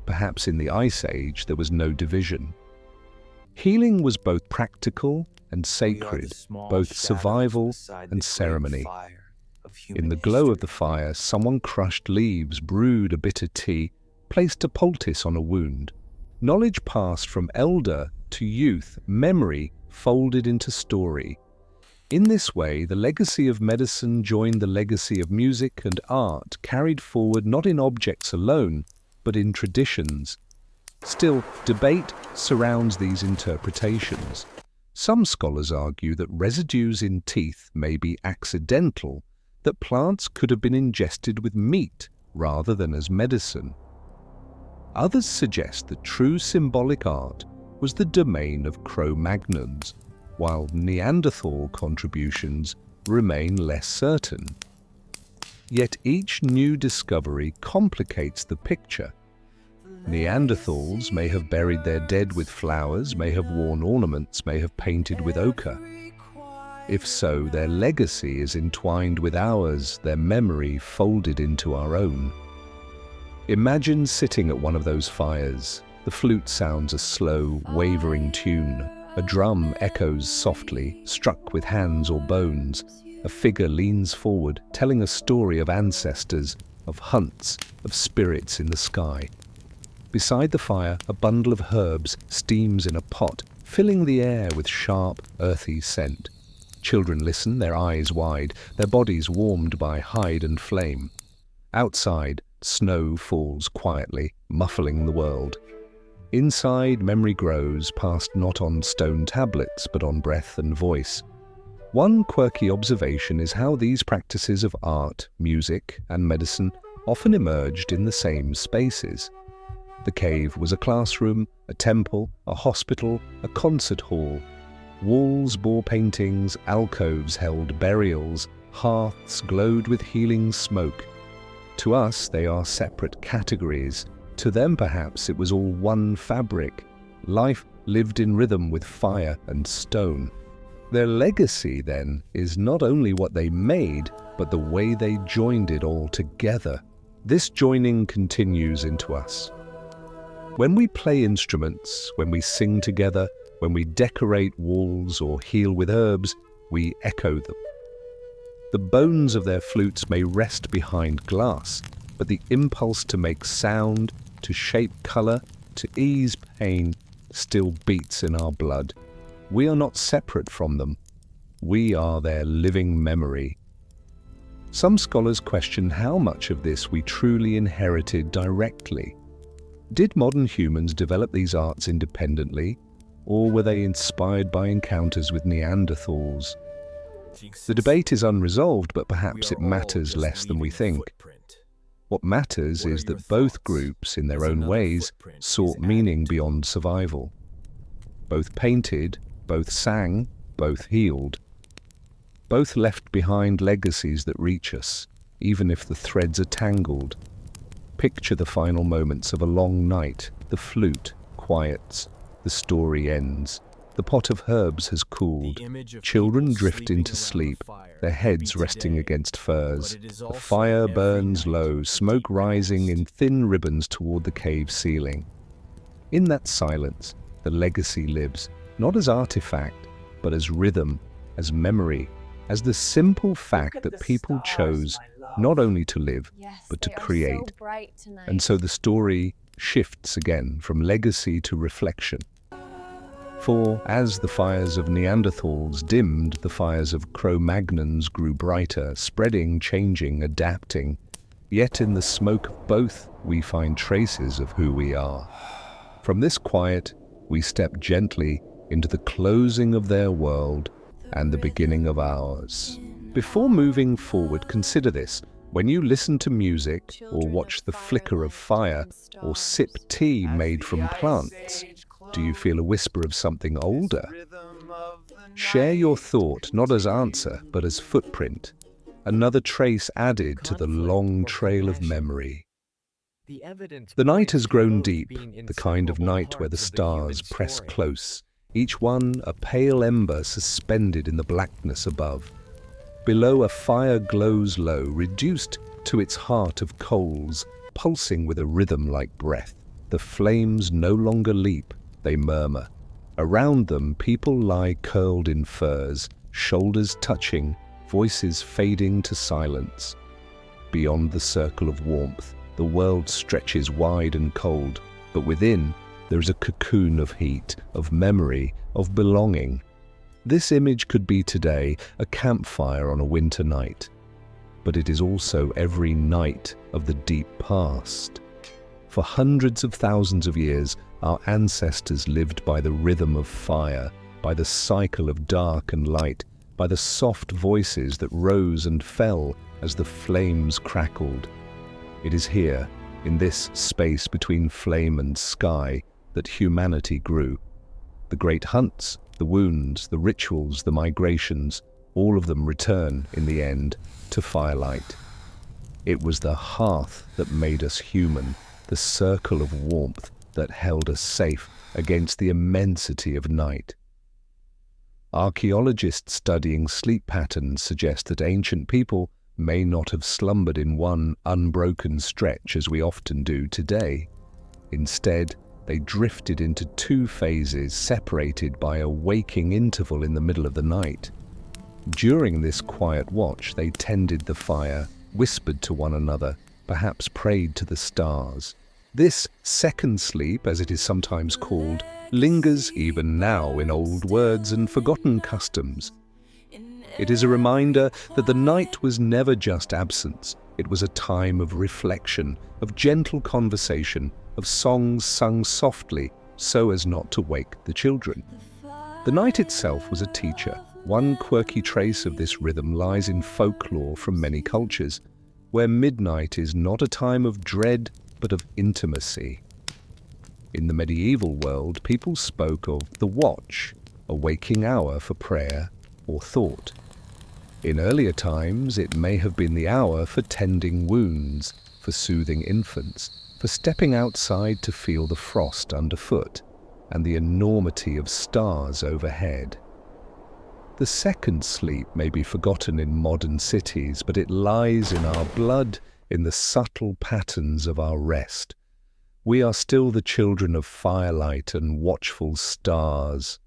Perhaps in the Ice Age there was no division. Healing was both practical and sacred, both survival and ceremony. In the glow of the fire, someone crushed leaves, brewed a bitter tea, placed a poultice on a wound. Knowledge passed from elder to youth, memory folded into story. In this way, the legacy of medicine joined the legacy of music and art, carried forward not in objects alone, but in traditions. Still, debate surrounds these interpretations. Some scholars argue that residues in teeth may be accidental, that plants could have been ingested with meat rather than as medicine. Others suggest that true symbolic art was the domain of cro-magnons, while Neanderthal contributions remain less certain. Yet each new discovery complicates the picture. Neanderthals may have buried their dead with flowers, may have worn ornaments, may have painted with ochre. If so, their legacy is entwined with ours, their memory folded into our own. Imagine sitting at one of those fires. The flute sounds a slow, wavering tune. A drum echoes softly, struck with hands or bones. A figure leans forward, telling a story of ancestors, of hunts, of spirits in the sky. Beside the fire, a bundle of herbs steams in a pot, filling the air with sharp, earthy scent. Children listen, their eyes wide, their bodies warmed by hide and flame. Outside, snow falls quietly, muffling the world. Inside, memory grows, passed not on stone tablets, but on breath and voice. One quirky observation is how these practices of art, music, and medicine often emerged in the same spaces. The cave was a classroom, a temple, a hospital, a concert hall. Walls bore paintings, alcoves held burials, hearths glowed with healing smoke. To us, they are separate categories. To them, perhaps, it was all one fabric. Life lived in rhythm with fire and stone. Their legacy, then, is not only what they made, but the way they joined it all together. This joining continues into us. When we play instruments, when we sing together, when we decorate walls or heal with herbs, we echo them. The bones of their flutes may rest behind glass, but the impulse to make sound, to shape color, to ease pain, still beats in our blood. We are not separate from them. We are their living memory. Some scholars question how much of this we truly inherited directly. Did modern humans develop these arts independently, or were they inspired by encounters with Neanderthals? The debate is unresolved, but perhaps it matters less than we think. What matters is that both groups, in their own ways, sought meaning beyond survival. Both painted, both sang, both healed. Both left behind legacies that reach us, even if the threads are tangled. Picture the final moments of a long night, the flute, quiets, the story ends. The pot of herbs has cooled. Children drift into sleep, their heads resting against furs. The fire burns low, smoke rising in thin ribbons toward the cave ceiling. In that silence, the legacy lives, not as artifact, but as rhythm, as memory, as the simple fact that people chose not only to live, but to create. And so the story shifts again from legacy to reflection. For as the fires of Neanderthals dimmed, the fires of cro-magnons grew brighter, spreading, changing, adapting. Yet in the smoke of both, we find traces of who we are. From this quiet, we step gently into the closing of their world and the beginning of ours. Before moving forward, consider this. When you listen to music, or watch the flicker of fire, or sip tea made from plants, do you feel a whisper of something older? Share your thought not as answer, but as footprint, another trace added to the long trail of memory. The night has grown deep, the kind of night where the stars press close, each one a pale ember suspended in the blackness above. Below, a fire glows low, reduced to its heart of coals, pulsing with a rhythm like breath. The flames no longer leap, they murmur. Around them, people lie curled in furs, shoulders touching, voices fading to silence. Beyond the circle of warmth, the world stretches wide and cold, but within, there is a cocoon of heat, of memory, of belonging. This image could be today a campfire on a winter night, but it is also every night of the deep past. For hundreds of thousands of years, our ancestors lived by the rhythm of fire, by the cycle of dark and light, by the soft voices that rose and fell as the flames crackled. It is here, in this space between flame and sky, that humanity grew. The great hunts, the wounds, the rituals, the migrations, all of them return, in the end, to firelight. It was the hearth that made us human, the circle of warmth that held us safe against the immensity of night. Archaeologists studying sleep patterns suggest that ancient people may not have slumbered in one unbroken stretch as we often do today. Instead, they drifted into two phases separated by a waking interval in the middle of the night. During this quiet watch, they tended the fire, whispered to one another, perhaps prayed to the stars. This second sleep, as it is sometimes called, lingers even now in old words and forgotten customs. It is a reminder that the night was never just absence. It was a time of reflection, of gentle conversation, of songs sung softly so as not to wake the children. The night itself was a teacher. One quirky trace of this rhythm lies in folklore from many cultures, where midnight is not a time of dread but of intimacy. In the medieval world, people spoke of the watch, a waking hour for prayer or thought. In earlier times, it may have been the hour for tending wounds, for soothing infants, for stepping outside to feel the frost underfoot and the enormity of stars overhead. The second sleep may be forgotten in modern cities, but it lies in our blood, in the subtle patterns of our rest. We are still the children of firelight and watchful stars.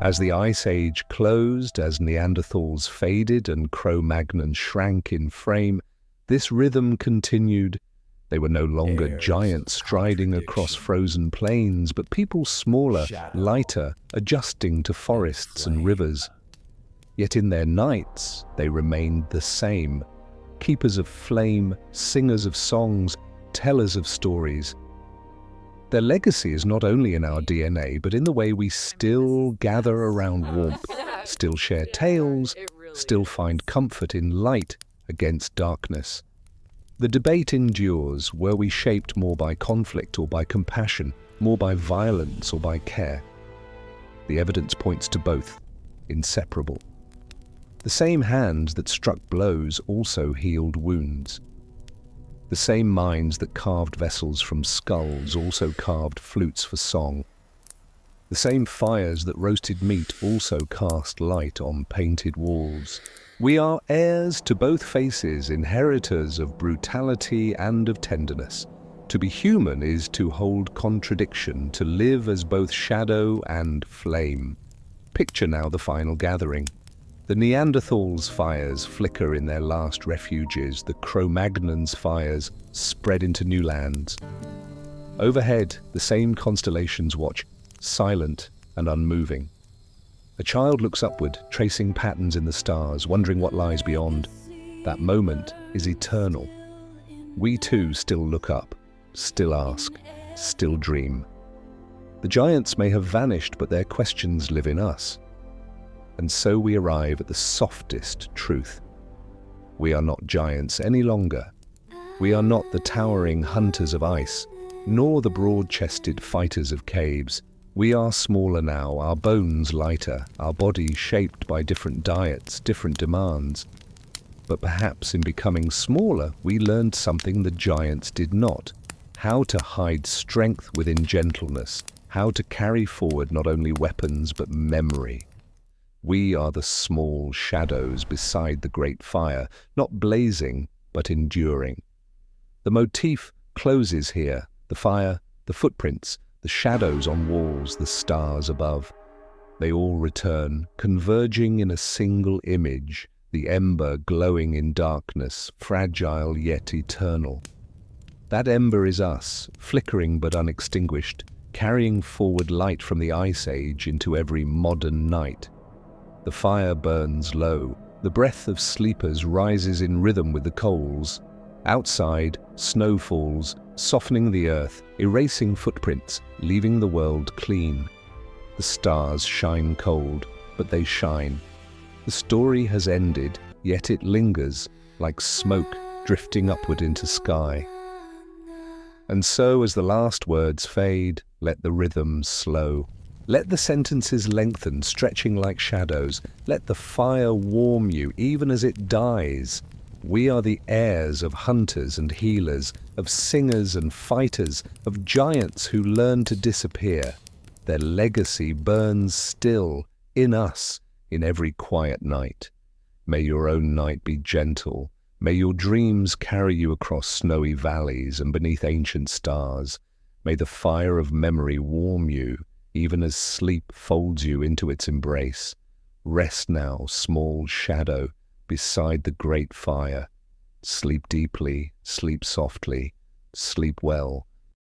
As the Ice Age closed, as Neanderthals faded and Cro-Magnon shrank in frame, this rhythm continued. They were no longer giants striding across frozen plains, but people smaller, lighter, adjusting to forests and rivers. Yet in their nights, they remained the same. Keepers of flame, singers of songs, tellers of stories. Their legacy is not only in our DNA, but in the way we still gather around warmth, still share tales, still find comfort in light against darkness. The debate endures. Were we shaped more by conflict or by compassion, more by violence or by care? The evidence points to both, inseparable. The same hands that struck blows also healed wounds. The same minds that carved vessels from skulls also carved flutes for song. The same fires that roasted meat also cast light on painted walls. We are heirs to both faces, inheritors of brutality and of tenderness. To be human is to hold contradiction, to live as both shadow and flame. Picture now the final gathering. The Neanderthals' fires flicker in their last refuges, the cro-magnon's fires spread into new lands. Overhead, the same constellations watch, silent and unmoving. A child looks upward, tracing patterns in the stars, wondering what lies beyond. That moment is eternal. We too still look up, still ask, still dream. The giants may have vanished, but their questions live in us. And so we arrive at the softest truth. We are not giants any longer. We are not the towering hunters of ice, nor the broad-chested fighters of caves. We are smaller now, our bones lighter, our bodies shaped by different diets, different demands. But perhaps in becoming smaller, we learned something the giants did not: how to hide strength within gentleness, how to carry forward not only weapons but memory. We are the small shadows beside the great fire, not blazing but enduring. The motif closes here: the fire, the footprints, the shadows on walls, the stars above. They all return, converging in a single image, the ember glowing in darkness, fragile yet eternal. That ember is us, flickering but unextinguished, carrying forward light from the Ice Age into every modern night. The fire burns low, the breath of sleepers rises in rhythm with the coals. Outside, snow falls, softening the earth, erasing footprints, leaving the world clean. The stars shine cold, but they shine. The story has ended, yet it lingers, like smoke drifting upward into sky. And so, as the last words fade, let the rhythm slow. Let the sentences lengthen, stretching like shadows. Let the fire warm you, even as it dies. We are the heirs of hunters and healers, of singers and fighters, of giants who learn to disappear. Their legacy burns still, in us, in every quiet night. May your own night be gentle. May your dreams carry you across snowy valleys and beneath ancient stars. May the fire of memory warm you, even as sleep folds you into its embrace. Rest now, small shadow, beside the great fire. Sleep deeply, sleep softly, sleep well,